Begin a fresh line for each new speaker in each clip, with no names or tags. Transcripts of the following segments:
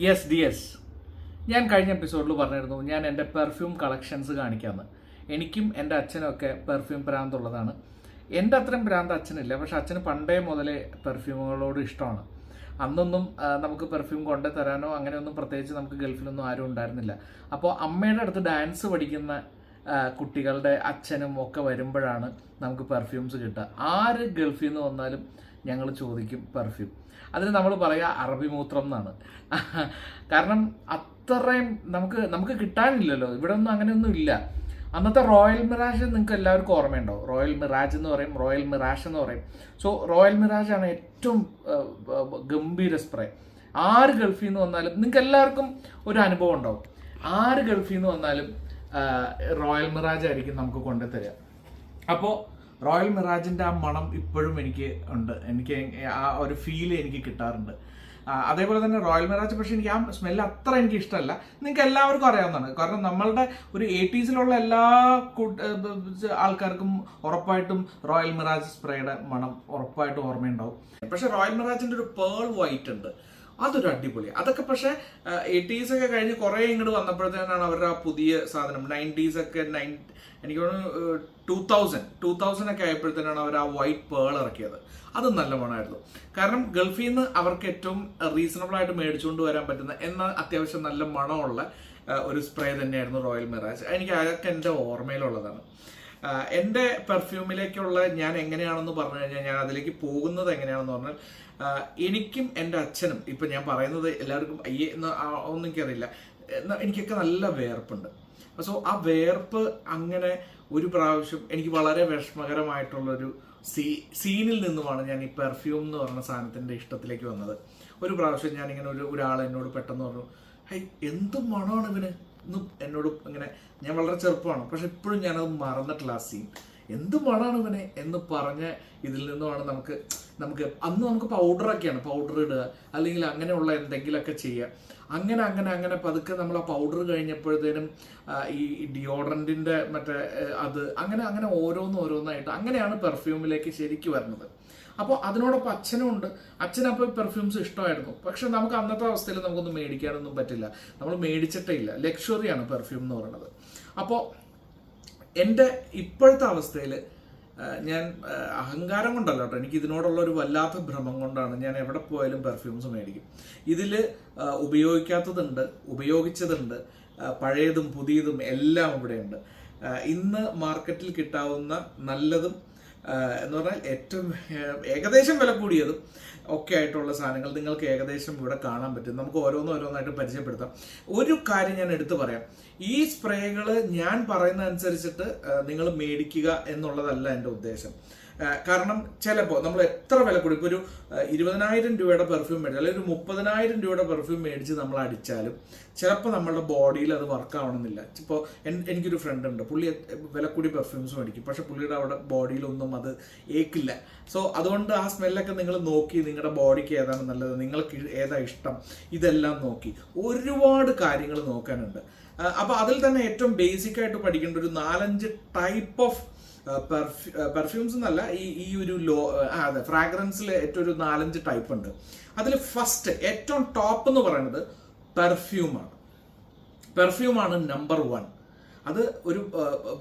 Yes ഡിയസ്, ഞാൻ കഴിഞ്ഞ എപ്പിസോഡിൽ പറഞ്ഞിരുന്നു ഞാൻ എൻ്റെ പെർഫ്യൂം കളക്ഷൻസ് കാണിക്കാമെന്ന്. എനിക്കും എൻ്റെ അച്ഛനും ഒക്കെ പെർഫ്യൂം ഭ്രാന്തുള്ളതാണ്. എൻ്റെ അത്രയും ഭ്രാന്ത് അച്ഛനില്ല, പക്ഷെ അച്ഛന് പണ്ടേ മുതലേ പെർഫ്യൂമുകളോട് ഇഷ്ടമാണ്. അന്നൊന്നും നമുക്ക് പെർഫ്യൂം കൊണ്ടു തരാനോ അങ്ങനെയൊന്നും പ്രത്യേകിച്ച് നമുക്ക് ഗൾഫിലൊന്നും ആരും ഉണ്ടായിരുന്നില്ല. അപ്പോൾ അമ്മയുടെ അടുത്ത് ഡാൻസ് പഠിക്കുന്ന കുട്ടികളുടെ അച്ഛനും ഒക്കെ വരുമ്പോഴാണ് നമുക്ക് പെർഫ്യൂംസ് കിട്ടുക. ആര് ഗൾഫിൽ നിന്ന് വന്നാലും ഞങ്ങൾ ചോദിക്കും പെർഫ്യൂം. അതിന് നമ്മൾ പറയുക അറബി മൂത്രം എന്നാണ്. കാരണം അത്രയും നമുക്ക് കിട്ടാനില്ലല്ലോ, ഇവിടെ ഒന്നും അങ്ങനെയൊന്നും ഇല്ല. അന്നത്തെ റോയൽ മിറാഷ് നിങ്ങൾക്ക് എല്ലാവർക്കും ഓർമ്മയുണ്ടാവും. റോയൽ മിറാജ് എന്ന് പറയും, റോയൽ മിറാഷ് എന്ന് പറയും. സോ റോയൽ മിറാജ് ആണ് ഏറ്റവും ഗംഭീര സ്പ്രേ. ആര് ഗൾഫിൽ നിന്ന് വന്നാലും നിങ്ങൾക്ക് എല്ലാവർക്കും ഒരു അനുഭവം ഉണ്ടാവും. ആര് ഗൾഫിൽ നിന്ന് വന്നാലും റോയൽ മിറാജ് ആയിരിക്കും നമുക്ക് കൊണ്ടുതരിക. അപ്പോൾ റോയൽ മിറാജിൻ്റെ ആ മണം ഇപ്പോഴും എനിക്ക് ഉണ്ട്, എനിക്ക് ആ ഒരു ഫീല് എനിക്ക് കിട്ടാറുണ്ട്. അതേപോലെ തന്നെ റോയൽ മിറാജ്, പക്ഷേ എനിക്ക് ആ സ്മെല്ല് അത്ര എനിക്ക് ഇഷ്ടമല്ല. നിങ്ങൾക്ക് എല്ലാവർക്കും അറിയാവുന്നതാണ്. കാരണം നമ്മളുടെ ഒരു 80s എല്ലാ ആൾക്കാർക്കും ഉറപ്പായിട്ടും റോയൽ മിറാജ് സ്പ്രേയുടെ മണം ഉറപ്പായിട്ടും ഓർമ്മയുണ്ടാവും. പക്ഷെ റോയൽ മിറാജിൻ്റെ ഒരു പേൾ വൈറ്റ് ഉണ്ട്, അതൊരു അടിപൊളി. അതൊക്കെ പക്ഷേ 80s ഒക്കെ കഴിഞ്ഞ് കുറേ ഇങ്ങോട്ട് വന്നപ്പോഴത്തേനാണ് അവരുടെ ആ പുതിയ സാധനം 90s ഒക്കെ എനിക്ക് തോന്നുന്നു 2000 ഒക്കെ ആയപ്പോഴത്തേനാണ് അവർ ആ വൈറ്റ് പേൾ ഇറക്കിയത്. അത് നല്ല മണമായിരുന്നു. കാരണം ഗൾഫിൽ നിന്ന് അവർക്ക് ഏറ്റവും റീസണബിൾ ആയിട്ട് മേടിച്ചുകൊണ്ട് വരാൻ പറ്റുന്ന എന്നാൽ അത്യാവശ്യം നല്ല മണമുള്ള ഒരു സ്പ്രേ തന്നെയായിരുന്നു റോയൽ മിറാജ്. എനിക്ക് അതൊക്കെ എൻ്റെ ഓർമ്മയിലുള്ളതാണ്. എൻ്റെ പെർഫ്യൂമിലേക്കുള്ള ഞാൻ എങ്ങനെയാണെന്ന് പറഞ്ഞു കഴിഞ്ഞാൽ, ഞാൻ അതിലേക്ക് പോകുന്നത് എങ്ങനെയാണെന്ന് പറഞ്ഞാൽ, എനിക്കും എൻ്റെ അച്ഛനും, ഇപ്പം ഞാൻ പറയുന്നത് എല്ലാവർക്കും അയ്യേ ഒന്നും എനിക്കറിയില്ല, എനിക്കൊക്കെ നല്ല വേർപ്പുണ്ട്. സോ ആ വേർപ്പ് അങ്ങനെ ഒരു പ്രാവശ്യം എനിക്ക് വളരെ വിഷമകരമായിട്ടുള്ളൊരു സീനിൽ നിന്നുമാണ് ഞാൻ ഈ പെർഫ്യൂം എന്ന് പറഞ്ഞ സാധനത്തിൻ്റെ ഇഷ്ടത്തിലേക്ക് വന്നത്. ഒരു പ്രാവശ്യം ഞാനിങ്ങനെ ഒരാൾ എന്നോട് പെട്ടെന്ന് പറഞ്ഞു, ഹൈ എന്ത് മണമാണ് ഇവന് എന്നും എന്നോട് ഇങ്ങനെ. ഞാൻ വളരെ ചെറുപ്പമാണ്, പക്ഷെ ഇപ്പോഴും ഞാനത് മറന്നിട്ടില്ല ആ സീൻ. എന്ത് മണമാണ് ഇവനെ എന്ന് പറഞ്ഞ ഇതിൽ നിന്നുമാണ് നമുക്ക് അന്ന് നമുക്ക് പൗഡറൊക്കെയാണ്, പൗഡർ ഇടുക അല്ലെങ്കിൽ അങ്ങനെയുള്ള എന്തെങ്കിലുമൊക്കെ ചെയ്യുക. അങ്ങനെ പതുക്കെ നമ്മൾ ആ പൗഡർ കഴിഞ്ഞപ്പോഴത്തേനും ഈ ഡിയോഡറൻറ്റിൻ്റെ മറ്റേ അത് അങ്ങനെ ഓരോന്നായിട്ട് അങ്ങനെയാണ് പെർഫ്യൂമിലേക്ക് ശരിക്കും വരുന്നത്. അപ്പോൾ അതിനോടൊപ്പം അച്ഛനും ഉണ്ട്. അച്ഛനപ്പോൾ പെർഫ്യൂംസ് ഇഷ്ടമായിരുന്നു, പക്ഷെ നമുക്ക് അന്നത്തെ അവസ്ഥയിൽ നമുക്കൊന്നും മേടിക്കാനൊന്നും പറ്റില്ല, നമ്മൾ മേടിച്ചിട്ടേ ഇല്ല. ലക്ഷറിയാണ് പെർഫ്യൂം എന്ന് പറയുന്നത്. അപ്പോൾ എൻ്റെ ഇപ്പോഴത്തെ അവസ്ഥയിൽ ഞാൻ അഹങ്കാരം കൊണ്ടല്ല കേട്ടോ, എനിക്ക് ഇതിനോടുള്ള ഒരു വല്ലാത്ത ഭ്രമം കൊണ്ടാണ് ഞാൻ എവിടെ പോയാലും പെർഫ്യൂംസ് മേടിക്കും. ഇതിൽ ഉപയോഗിക്കാത്തതുണ്ട്, ഉപയോഗിച്ചതുണ്ട്, പഴയതും പുതിയതും എല്ലാം ഇവിടെയുണ്ട്. ഇന്ന് മാർക്കറ്റിൽ കിട്ടാവുന്ന നല്ലതും എന്ന് പറഞ്ഞാൽ ഏറ്റവും ഏകദേശം വില കൂടിയതും ഒക്കെ ആയിട്ടുള്ള സാധനങ്ങൾ നിങ്ങൾക്ക് ഏകദേശം ഇവിടെ കാണാൻ പറ്റും. നമുക്ക് ഓരോന്നായിട്ട് പരിചയപ്പെടുത്താം. ഒരു കാര്യം ഞാൻ എടുത്തു പറയാം, ഈ സ്പ്രേകൾ ഞാൻ പറയുന്ന അനുസരിച്ചിട്ട് നിങ്ങൾ മേടിക്കുക എന്നുള്ളതല്ല എൻ്റെ ഉദ്ദേശം. കാരണം ചിലപ്പോൾ നമ്മൾ എത്ര വില കൂടി, ഇപ്പോൾ ഒരു 20,000 രൂപയുടെ പെർഫ്യൂം മേടിച്ചാൽ അല്ലെങ്കിൽ ഒരു 30,000 രൂപയുടെ പെർഫ്യൂം മേടിച്ച് നമ്മൾ അടിച്ചാലും ചിലപ്പോൾ നമ്മളുടെ ബോഡിയിൽ അത് വർക്ക് ആവണമെന്നില്ല. ഇപ്പോൾ എനിക്കൊരു ഫ്രണ്ട് ഉണ്ട്, പുള്ളി വില കൂടി പെർഫ്യൂംസ് മേടിക്കും, പക്ഷെ പുള്ളിയുടെ അവിടെ ബോഡിയിലൊന്നും അത് ഏക്കില്ല. സോ അതുകൊണ്ട് ആ സ്മെല്ലൊക്കെ നിങ്ങൾ നോക്കി നിങ്ങളുടെ ബോഡിക്ക് ഏതാണ് നല്ലത്, നിങ്ങൾക്ക് ഏതാ ഇഷ്ടം, ഇതെല്ലാം നോക്കി ഒരുപാട് കാര്യങ്ങൾ നോക്കാനുണ്ട്. അപ്പോൾ അതിൽ തന്നെ ഏറ്റവും ബേസിക് ആയിട്ട് പഠിക്കേണ്ട ഒരു 4-5 ടൈപ്പ് ഓഫ് പെർഫ്യൂംസ് എന്നല്ല, ഈ ഒരു അതെ ഫ്രാഗ്രൻസിൽ ഏറ്റവും ഒരു 4-5 ടൈപ്പ് ഉണ്ട്. അതിൽ ഫസ്റ്റ് ഏറ്റവും ടോപ്പ് എന്ന് പറയുന്നത് പെർഫ്യൂമാണ് നമ്പർ 1. അത് ഒരു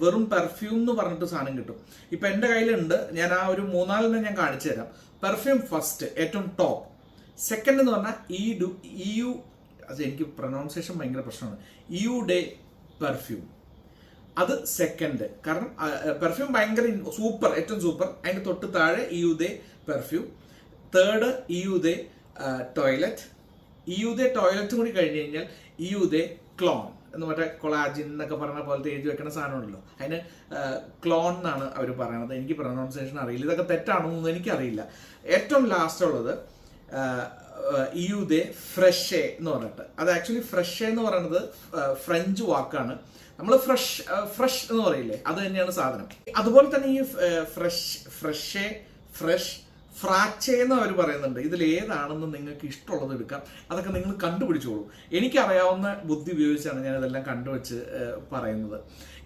വെറും പെർഫ്യൂം എന്ന് പറഞ്ഞിട്ട് സാധനം കിട്ടും. ഇപ്പം എൻ്റെ കയ്യിലുണ്ട്, ഞാൻ ആ ഒരു 3-4 ഞാൻ കാണിച്ചു തരാം. പെർഫ്യൂം ഫസ്റ്റ്, ഏറ്റവും ടോപ്പ്. സെക്കൻഡ് എന്ന് പറഞ്ഞാൽ അത് എനിക്ക് പ്രൊനൗൺസിയേഷൻ ഭയങ്കര പ്രശ്നമാണ്, ഇയുഡേ പെർഫ്യൂം. അത് സെക്കൻഡ്. കാരണം പെർഫ്യൂം ഭയങ്കര സൂപ്പർ, ഏറ്റവും സൂപ്പർ. അതിൻ്റെ തൊട്ട് താഴെ ഇയുദേ പെർഫ്യൂം. തേർഡ് ഇയുദേ ടോയ്ലറ്റ് കൂടി കഴിഞ്ഞ് കഴിഞ്ഞാൽ ഇയുദേ ക്ലോൺ എന്ന് മറ്റേ കൊളാജിൻ എന്നൊക്കെ പറഞ്ഞ പോലത്തെ എഴുതി വെക്കുന്ന സാധനമുണ്ടല്ലോ, അതിന് ക്ലോൺ എന്നാണ് അവർ പറയണത്. എനിക്ക് പ്രൊനൗൺസിയേഷൻ അറിയില്ല, ഇതൊക്കെ തെറ്റാണോ എന്ന് എനിക്കറിയില്ല. ഏറ്റവും ലാസ്റ്റ് ഉള്ളത് ഇയുദേ ഫ്രഷേ എന്ന് പറഞ്ഞിട്ട്. അത് ആക്ച്വലി ഫ്രഷേ എന്ന് പറയുന്നത് ഫ്രഞ്ച് വാക്കാണ്. നമ്മൾ ഫ്രഷ് എന്ന് പറയില്ലേ, അത് തന്നെയാണ് സാധനം. അതുപോലെ തന്നെ ഈ ഫ്രഷ് ഫ്രാച്ചേന്ന് അവർ പറയുന്നുണ്ട്. ഇതിൽ ഏതാണെന്ന് നിങ്ങൾക്ക് ഇഷ്ടമുള്ളത് എടുക്കാം, അതൊക്കെ നിങ്ങൾ കണ്ടുപിടിച്ചോളൂ. എനിക്കറിയാവുന്ന ബുദ്ധി ഉപയോഗിച്ചാണ് ഞാൻ ഇതെല്ലാം കണ്ടുവച്ച് പറയുന്നത്.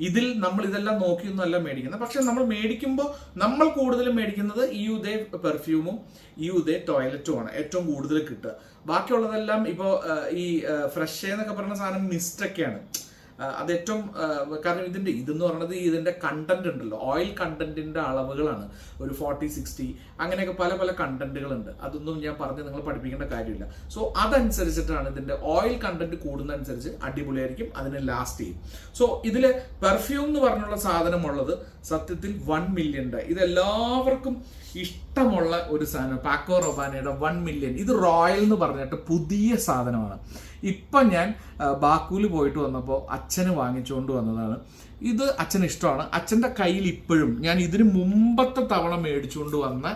ഇതിൽ നമ്മൾ ഇതെല്ലാം നോക്കിയൊന്നുമല്ല മേടിക്കുന്നത്. പക്ഷെ നമ്മൾ മേടിക്കുമ്പോൾ നമ്മൾ കൂടുതലും മേടിക്കുന്നത് ഇയുദേ പെർഫ്യൂമും ഇയുദേ ടോയ്ലറ്റുമാണ് ഏറ്റവും കൂടുതൽ കിട്ടുക. ബാക്കിയുള്ളതെല്ലാം ഇപ്പോൾ ഈ ഫ്രഷ് എന്നൊക്കെ പറയുന്ന സാധനം മിസ്റ്റൊക്കെയാണ്. അത് ഏറ്റവും കാരണം ഇതെന്ന് പറയുന്നത് ഇതിന്റെ കണ്ടന്റ് ഉണ്ടല്ലോ, ഓയിൽ കണ്ടന്റിന്റെ അളവുകളാണ്. ഒരു 40-60 അങ്ങനെയൊക്കെ പല പല കണ്ടന്റുകളുണ്ട്. അതൊന്നും ഞാൻ പറഞ്ഞ് നിങ്ങൾ പഠിപ്പിക്കേണ്ട കാര്യമില്ല. സോ അതനുസരിച്ചിട്ടാണ് ഇതിന്റെ ഓയിൽ കണ്ടന്റ് കൂടുന്നതനുസരിച്ച് അടിപൊളിയായിരിക്കും, അതിന് ലാസ്റ്റ് ചെയ്യും. സോ ഇതില് പെർഫ്യൂം എന്ന് പറഞ്ഞുള്ള സാധനമുള്ളത് സത്യത്തിൽ 1 മില്യന്റെ, ഇതെല്ലാവർക്കും ഇഷ്ടമുള്ള ഒരു സാധനം. പാക്കോ റൊബാനയുടെ 1 മില്യൺ. ഇത് റോയൽ എന്ന് പറഞ്ഞിട്ട് പുതിയ സാധനമാണ്. ഇപ്പം ഞാൻ ബാക്കൂല് പോയിട്ട് വന്നപ്പോൾ അച്ഛന് വാങ്ങിച്ചുകൊണ്ട് വന്നതാണ്. ഇത് അച്ഛന് ഇഷ്ടമാണ്. അച്ഛൻ്റെ കയ്യിൽ ഇപ്പോഴും ഞാൻ ഇതിന് മുമ്പത്തെ തവണ മേടിച്ചുകൊണ്ട് വന്ന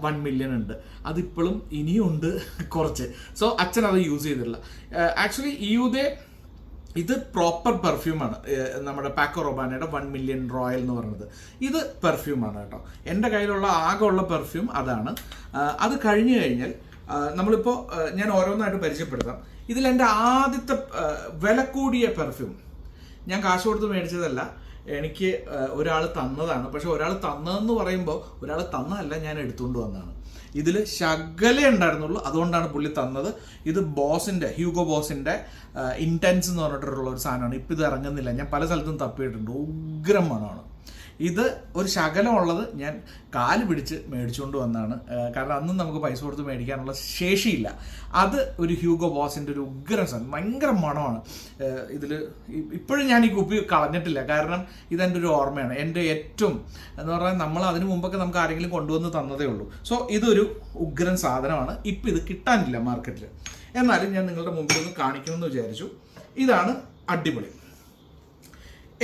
1 മില്യൺ ഉണ്ട്. അതിപ്പോഴും ഇനിയുണ്ട് കുറച്ച്. സോ അച്ഛൻ അത് യൂസ് ചെയ്തിട്ടില്ല. ആക്ച്വലി ഇത് പ്രോപ്പർ പെർഫ്യൂമാണ്. നമ്മുടെ പാക്കോ റൊബാനയുടെ 1 മില്യൺ റോയൽ എന്ന് പറയുന്നത് ഇത് പെർഫ്യൂമാണ് കേട്ടോ. എൻ്റെ കയ്യിലുള്ള ആകെ ഉള്ള പെർഫ്യൂം അതാണ്. അത് കഴിഞ്ഞു കഴിഞ്ഞാൽ നമ്മളിപ്പോൾ ഞാൻ ഓരോന്നായിട്ട് പരിചയപ്പെടുത്താം. ഇതിൽ എൻ്റെ ആദ്യത്തെ വില കൂടിയ പെർഫ്യൂം ഞാൻ കാശ് കൊടുത്ത് മേടിച്ചതല്ല, എനിക്ക് ഒരാൾ തന്നതാണ്. പക്ഷെ ഒരാൾ തന്നതെന്ന് പറയുമ്പോൾ ഒരാൾ തന്നതല്ല, ഞാൻ എടുത്തുകൊണ്ട് വന്നതാണ്. ഇതിൽ ശകലേ ഉണ്ടായിരുന്നുള്ളൂ, അതുകൊണ്ടാണ് പുള്ളി തന്നത്. ഇത് ഹ്യൂഗോ ബോസിന്റെ ഇന്റൻസ് എന്ന് പറഞ്ഞിട്ടുള്ള ഒരു സാധനമാണ്. ഇപ്പം ഇത് ഇറങ്ങുന്നില്ല, ഞാൻ പല സ്ഥലത്തും തപ്പിയിട്ടുണ്ട്. ഉഗ്രം മണമാണ്. ഇത് ഒരു ശകലമുള്ളത് ഞാൻ കാല് പിടിച്ച് മേടിച്ചുകൊണ്ട് വന്നതാണ്. കാരണം അന്നും നമുക്ക് പൈസ കൊടുത്ത് മേടിക്കാനുള്ള ശേഷിയില്ല. അത് ഒരു ഹ്യൂഗോ ബോസിൻ്റെ ഒരു ഉഗ്രം സാധനം, ഭയങ്കര മണമാണ്. ഇതിൽ ഇപ്പോഴും ഞാൻ ഈ കുപ്പി കളഞ്ഞിട്ടില്ല, കാരണം ഇതെൻ്റെ ഒരു ഓർമ്മയാണ്. എൻ്റെ ഏറ്റവും എന്ന് പറഞ്ഞാൽ നമ്മൾ അതിന് മുമ്പൊക്കെ നമുക്ക് ആരെങ്കിലും കൊണ്ടുവന്ന് തന്നതേ ഉള്ളൂ. സോ ഇതൊരു ഉഗ്രം സാധനമാണ്. ഇപ്പം ഇത് കിട്ടാനില്ല മാർക്കറ്റിൽ. എന്നാലും ഞാൻ നിങ്ങളുടെ മുമ്പിൽ ഒന്ന് കാണിക്കണമെന്ന് വിചാരിച്ചു. ഇതാണ് അടിപൊളി.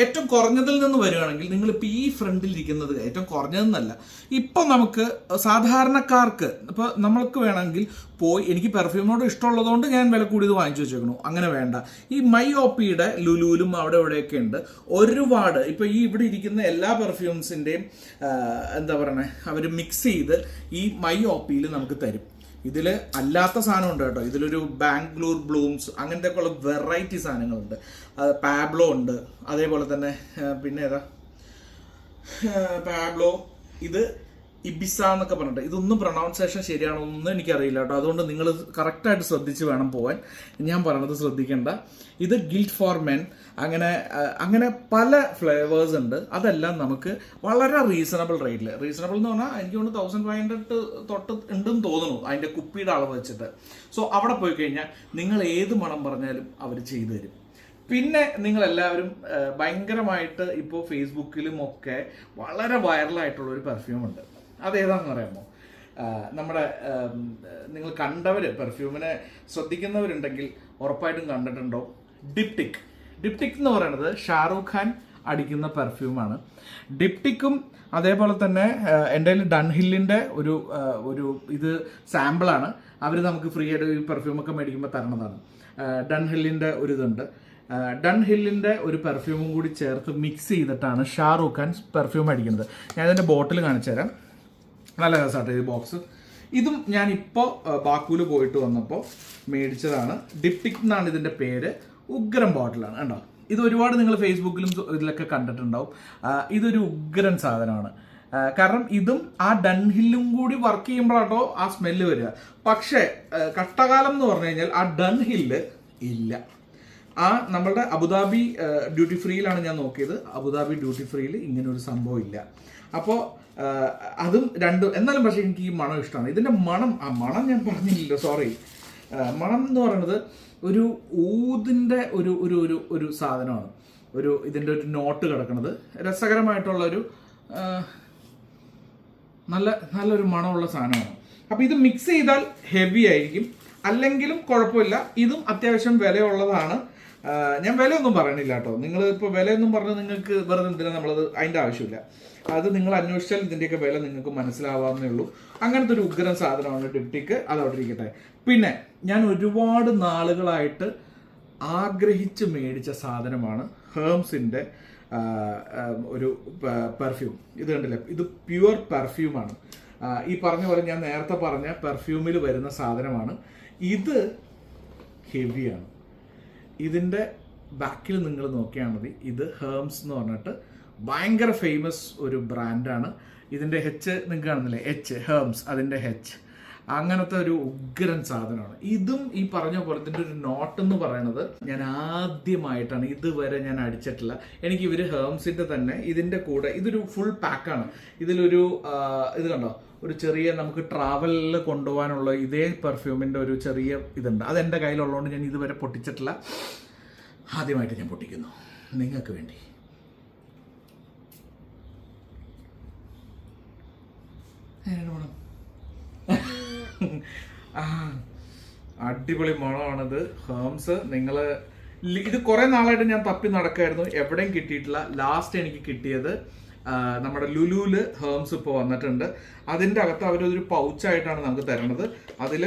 ഏറ്റവും കുറഞ്ഞതിൽ നിന്ന് വരികയാണെങ്കിൽ നിങ്ങളിപ്പോൾ ഈ ഫ്രണ്ടിലിരിക്കുന്നത് ഏറ്റവും കുറഞ്ഞതെന്നല്ല, ഇപ്പം നമുക്ക് സാധാരണക്കാർക്ക് ഇപ്പോൾ നമ്മൾക്ക് വേണമെങ്കിൽ പോയി, എനിക്ക് പെർഫ്യൂമിനോട് ഇഷ്ടമുള്ളതുകൊണ്ട് ഞാൻ വില കൂടിയത് വാങ്ങിച്ചു വെച്ചേക്കണു, അങ്ങനെ വേണ്ട. ഈ മൈഒപിയുടെ ലുലുവിലും അവിടെ ഇവിടെയൊക്കെ ഉണ്ട് ഒരുപാട്. ഇപ്പോൾ ഈ ഇവിടെ ഇരിക്കുന്ന എല്ലാ പെർഫ്യൂംസിൻ്റെയും എന്താ പറയണേ, അവർ മിക്സ് ചെയ്ത് ഈ മൈഒപിയിൽ നമുക്ക് തരും. ഇതിൽ അല്ലാത്ത സാധനം ഉണ്ട് കേട്ടോ. ഇതിലൊരു ബാംഗ്ലൂർ ബ്ലൂംസ് അങ്ങനത്തെ ഒക്കെ ഉള്ള വെറൈറ്റി സാധനങ്ങളുണ്ട്. പാബ്ലോ ഉണ്ട്, അതേപോലെ തന്നെ പിന്നെ ഏതാ പാബ്ലോ, ഇത് ഇബിസ എന്നൊക്കെ പറഞ്ഞിട്ട്. ഇതൊന്നും പ്രൊണൗൺസിയേഷൻ ശരിയാണോ ഒന്നും എനിക്കറിയില്ല കേട്ടോ. അതുകൊണ്ട് നിങ്ങൾ കറക്റ്റായിട്ട് ശ്രദ്ധിച്ച് വേണം പോവാൻ. ഞാൻ പറഞ്ഞത് ശ്രദ്ധിക്കേണ്ട. ഇത് ഗിൽറ്റ് ഫോർ മെൻ, അങ്ങനെ പല ഫ്ലേവേഴ്സ് ഉണ്ട്. അതെല്ലാം നമുക്ക് വളരെ റീസണബിൾ റേറ്റിൽ, റീസണബിൾ എന്ന് പറഞ്ഞാൽ എനിക്ക് തോന്നുന്നു 1500 തൊട്ട് ഉണ്ടെന്ന് തോന്നുന്നു അതിൻ്റെ കുപ്പിയുടെ അളവ് വെച്ചിട്ട്. സോ അവിടെ പോയി കഴിഞ്ഞാൽ നിങ്ങൾ ഏത് മണം പറഞ്ഞാലും അവർ ചെയ്തു തരും. പിന്നെ നിങ്ങളെല്ലാവരും ഭയങ്കരമായിട്ട് ഇപ്പോൾ ഫേസ്ബുക്കിലും ഒക്കെ വളരെ വൈറലായിട്ടുള്ള ഒരു പെർഫ്യൂമുണ്ട്. അതേതാണെന്ന് അറിയാമോ? നമ്മുടെ നിങ്ങൾ കണ്ടവർ, പെർഫ്യൂമിനെ ശ്രദ്ധിക്കുന്നവരുണ്ടെങ്കിൽ ഉറപ്പായിട്ടും കണ്ടിട്ടുണ്ടോ, ഡിപ്റ്റിക് എന്ന് പറയുന്നത് ഷാറൂഖ് ഖാൻ അടിക്കുന്ന പെർഫ്യൂമാണ്. ഡിപ്റ്റിക്കും അതേപോലെ തന്നെ എൻ്റെ കയ്യിൽ ഡൺഹില്ലിൻ്റെ ഒരു ഇത് സാമ്പിളാണ്. അവർ നമുക്ക് ഫ്രീ ആയിട്ട് ഈ പെർഫ്യൂമൊക്കെ മേടിക്കുമ്പോൾ തരണതാണ്. ഡൺഹില്ലിൻ്റെ ഒരു ഇതുണ്ട്. ഡൺഹില്ലിൻ്റെ ഒരു പെർഫ്യൂമും കൂടി ചേർത്ത് മിക്സ് ചെയ്തിട്ടാണ് ഷാറൂഖ് ഖാൻ പെർഫ്യൂം അടിക്കുന്നത്. ഞാൻ ഇതിൻ്റെ ബോട്ടിൽ കാണിച്ചു തരാം. നല്ല രസമായിട്ട് ഈ ബോക്സ്. ഇതും ഞാൻ ഇപ്പോൾ ബാക്കൂല് പോയിട്ട് വന്നപ്പോൾ മേടിച്ചതാണ്. ഡിപ്റ്റിക് എന്നാണ് ഇതിൻ്റെ പേര്. ഉഗ്രം ബോട്ടിലാണ് കണ്ടോ. ഇത് ഒരുപാട് നിങ്ങൾ ഫേസ്ബുക്കിലും ഇതിലൊക്കെ കണ്ടിട്ടുണ്ടാവും. ഇതൊരു ഉഗ്രൻ സാധനമാണ്. കാരണം ഇതും ആ ഡൺഹില്ലും കൂടി വർക്ക് ചെയ്യുമ്പോഴാട്ടോ ആ സ്മെല്ല് വരിക. പക്ഷേ കഷ്ടകാലം എന്ന് പറഞ്ഞു കഴിഞ്ഞാൽ ആ ഡൺഹില്ല് ഇല്ല. നമ്മളുടെ അബുദാബി ഡ്യൂട്ടി ഫ്രീയിലാണ് ഞാൻ നോക്കിയത്. അബുദാബി ഡ്യൂട്ടി ഫ്രീയിൽ ഇങ്ങനെ ഒരു സംഭവം ഇല്ല. അപ്പോൾ അതും രണ്ടും. എന്നാലും പക്ഷേ എനിക്ക് ഈ മണം ഇഷ്ടമാണ്. ഇതിൻ്റെ മണം ഞാൻ പറഞ്ഞില്ലല്ലോ, സോറി. മണം എന്ന് പറയുന്നത് ഒരു ഊതിൻ്റെ ഒരു സാധനമാണ്. ഇതിൻ്റെ ഒരു നോട്ട് കിടക്കുന്നത് രസകരമായിട്ടുള്ളൊരു നല്ലൊരു മണമുള്ള സാധനമാണ്. അപ്പോൾ ഇത് മിക്സ് ചെയ്താൽ ഹെവി ആയിരിക്കും, അല്ലെങ്കിലും കുഴപ്പമില്ല. ഇതും അത്യാവശ്യം വിലയുള്ളതാണ്. ഞാൻ വിലയൊന്നും പറയണില്ല കേട്ടോ. നിങ്ങൾ ഇപ്പോൾ വിലയൊന്നും പറഞ്ഞാൽ നിങ്ങൾക്ക് വെറുതെ എന്തിനാണ് നമ്മളത്, അതിൻ്റെ ആവശ്യമില്ല. അത് നിങ്ങൾ അന്വേഷിച്ചാൽ ഇതിൻ്റെയൊക്കെ വില നിങ്ങൾക്ക് മനസ്സിലാവാവുന്നേ ഉള്ളൂ. അങ്ങനത്തെ ഒരു ഉഗ്രം സാധനമാണ് ഡിപ്റ്റിക്ക്. അതവിടെ ഇരിക്കട്ടെ. പിന്നെ ഞാൻ ഒരുപാട് നാളുകളായിട്ട് ആഗ്രഹിച്ച് മേടിച്ച സാധനമാണ് ഹേംസിൻ്റെ ഒരു പെർഫ്യൂം. ഇത് കണ്ടില്ലേ, ഇത് പ്യുവർ പെർഫ്യൂമാണ്. ഈ പറഞ്ഞ പോലെ ഞാൻ നേരത്തെ പറഞ്ഞ പെർഫ്യൂമിൽ വരുന്ന സാധനമാണ്. ഇത് ഹെവിയാണ്. ഇതിൻ്റെ ബാക്കിൽ നിങ്ങൾ നോക്കിയാൽ മതി. ഇത് ഹേംസ് എന്ന് പറഞ്ഞിട്ട് ഭയങ്കര ഫേമസ് ഒരു ബ്രാൻഡാണ്. ഇതിൻ്റെ ഹെച്ച് നിങ്ങൾക്ക് കാണുന്നില്ലേ, എച്ച്, ഹേംസ്, അതിൻ്റെ ഹെച്ച്, അങ്ങനത്തെ ഒരു ഉഗ്രൻ സാധനമാണ്. ഇതും ഈ പറഞ്ഞ പോലെ ഇതിൻ്റെ ഒരു നോട്ട് എന്ന് പറയുന്നത് ഞാൻ ആദ്യമായിട്ടാണ്, ഇതുവരെ ഞാൻ അടിച്ചിട്ടില്ല. എനിക്ക് ഇവർ ഹേംസിൻ്റെ തന്നെ ഇതിൻ്റെ കൂടെ ഇതൊരു ഫുൾ പാക്കാണ്. ഇതിലൊരു ഇത് കണ്ടോ, ഒരു ചെറിയ നമുക്ക് ട്രാവലിൽ കൊണ്ടുപോകാനുള്ള ഇതേ പെർഫ്യൂമിൻ്റെ ഒരു ചെറിയ ഇതുണ്ട്. അതെൻ്റെ കയ്യിലുള്ളതുകൊണ്ട് ഞാൻ ഇതുവരെ പൊട്ടിച്ചിട്ടില്ല. ആദ്യമായിട്ട് ഞാൻ പൊട്ടിക്കുന്നു നിങ്ങൾക്ക് വേണ്ടി. അടിപൊളി മണമാണിത്. ഹേംസ് നിങ്ങൾ ഇത് കുറേ നാളായിട്ട് ഞാൻ തപ്പി നടക്കായിരുന്നു, എവിടെയും കിട്ടിയിട്ടില്ല. ലാസ്റ്റ് എനിക്ക് കിട്ടിയത് നമ്മുടെ ലുലുവിൽ ഹേംസ് ഇപ്പോൾ വന്നിട്ടുണ്ട്. അതിൻ്റെ അകത്ത് അവരൊരു പൗച്ചായിട്ടാണ് നമുക്ക് തരണത്. അതിൽ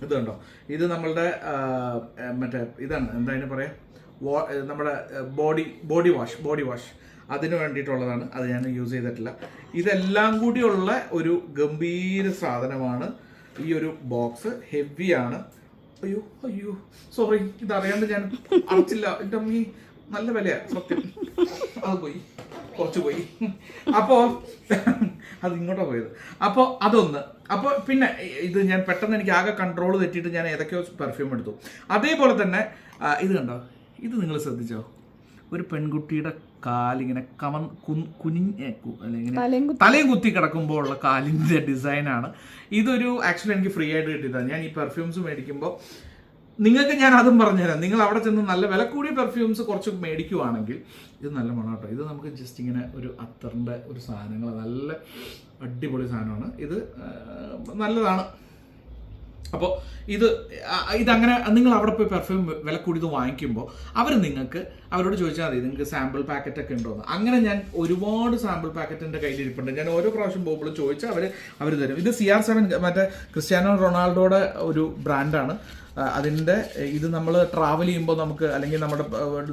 ഇത് കണ്ടോ, ഇത് നമ്മളുടെ മറ്റേ ഇതാണ്, എന്താ പറയുക, നമ്മുടെ ബോഡി വാഷ് അതിന് വേണ്ടിയിട്ടുള്ളതാണ്. അത് ഞാൻ യൂസ് ചെയ്തിട്ടില്ല. ഇതെല്ലാം കൂടിയുള്ള ഒരു ഗംഭീര സാധനമാണ് ഈ ഒരു ബോക്സ്. ഹെവിയാണ്. അയ്യോ സോറി, ഇതറിയാണ്ട് ഞാൻ അടച്ചില്ല. എൻ്റെ അമ്മീ നല്ല വിലയാണ് സത്യം. അത് പോയി, കുറച്ച് പോയി. അപ്പോൾ അത് ഇങ്ങോട്ടാണ് പോയത്. അപ്പോൾ അതൊന്ന്. അപ്പോൾ പിന്നെ ഇത് ഞാൻ പെട്ടെന്ന് എനിക്ക് ആകെ കൺട്രോൾ തെറ്റിയിട്ട് ഞാൻ ഏതൊക്കെയോ പെർഫ്യൂം എടുത്തു. അതേപോലെ തന്നെ ഇത് കണ്ടോ, ഇത് നിങ്ങൾ ശ്രദ്ധിച്ചോ, ഒരു പെൺകുട്ടിയുടെ കാലിങ്ങനെ തലയും കുത്തി കിടക്കുമ്പോൾ ഉള്ള കാലിൻ്റെ ഡിസൈനാണ്. ഇതൊരു ആക്ച്വലി എനിക്ക് ഫ്രീ ആയിട്ട് കിട്ടിയതാണ്. ഞാൻ ഈ പെർഫ്യൂംസ് മേടിക്കുമ്പോൾ നിങ്ങൾക്ക് ഞാൻ അതും പറഞ്ഞുതരാം. നിങ്ങൾ അവിടെ ചെന്ന് നല്ല വില കൂടിയ പെർഫ്യൂംസ് കുറച്ച് മേടിക്കുവാണെങ്കിൽ ഇത് നല്ല മണം കേട്ടോ. ഇത് നമുക്ക് ജസ്റ്റ് ഇങ്ങനെ ഒരു അത്തറിൻ്റെ ഒരു സാധനങ്ങൾ, നല്ല അടിപൊളി സാധനമാണ്. ഇത് നല്ലതാണ്. അപ്പോൾ ഇതങ്ങനെ നിങ്ങൾ അവിടെ പോയി പെർഫ്യൂം വില കൂടിയത് വാങ്ങിക്കുമ്പോൾ അവരോട് ചോദിച്ചാൽ മതി നിങ്ങൾക്ക് സാമ്പിൾ പാക്കറ്റൊക്കെ ഉണ്ടോയെന്ന്. അങ്ങനെ ഞാൻ ഒരുപാട് സാമ്പിൾ പാക്കറ്റ് എൻ്റെ കയ്യിലിരിപ്പുണ്ട്. ഞാൻ ഓരോ പ്രാവശ്യം പോകുമ്പോൾ ചോദിച്ചാൽ അവർ തരും. ഇത് CR7 മറ്റേ ക്രിസ്ത്യാനോ റൊണാൾഡോയുടെ ഒരു ബ്രാൻഡാണ്. അതിൻ്റെ ഇത് നമ്മൾ ട്രാവൽ ചെയ്യുമ്പോൾ നമുക്ക്, അല്ലെങ്കിൽ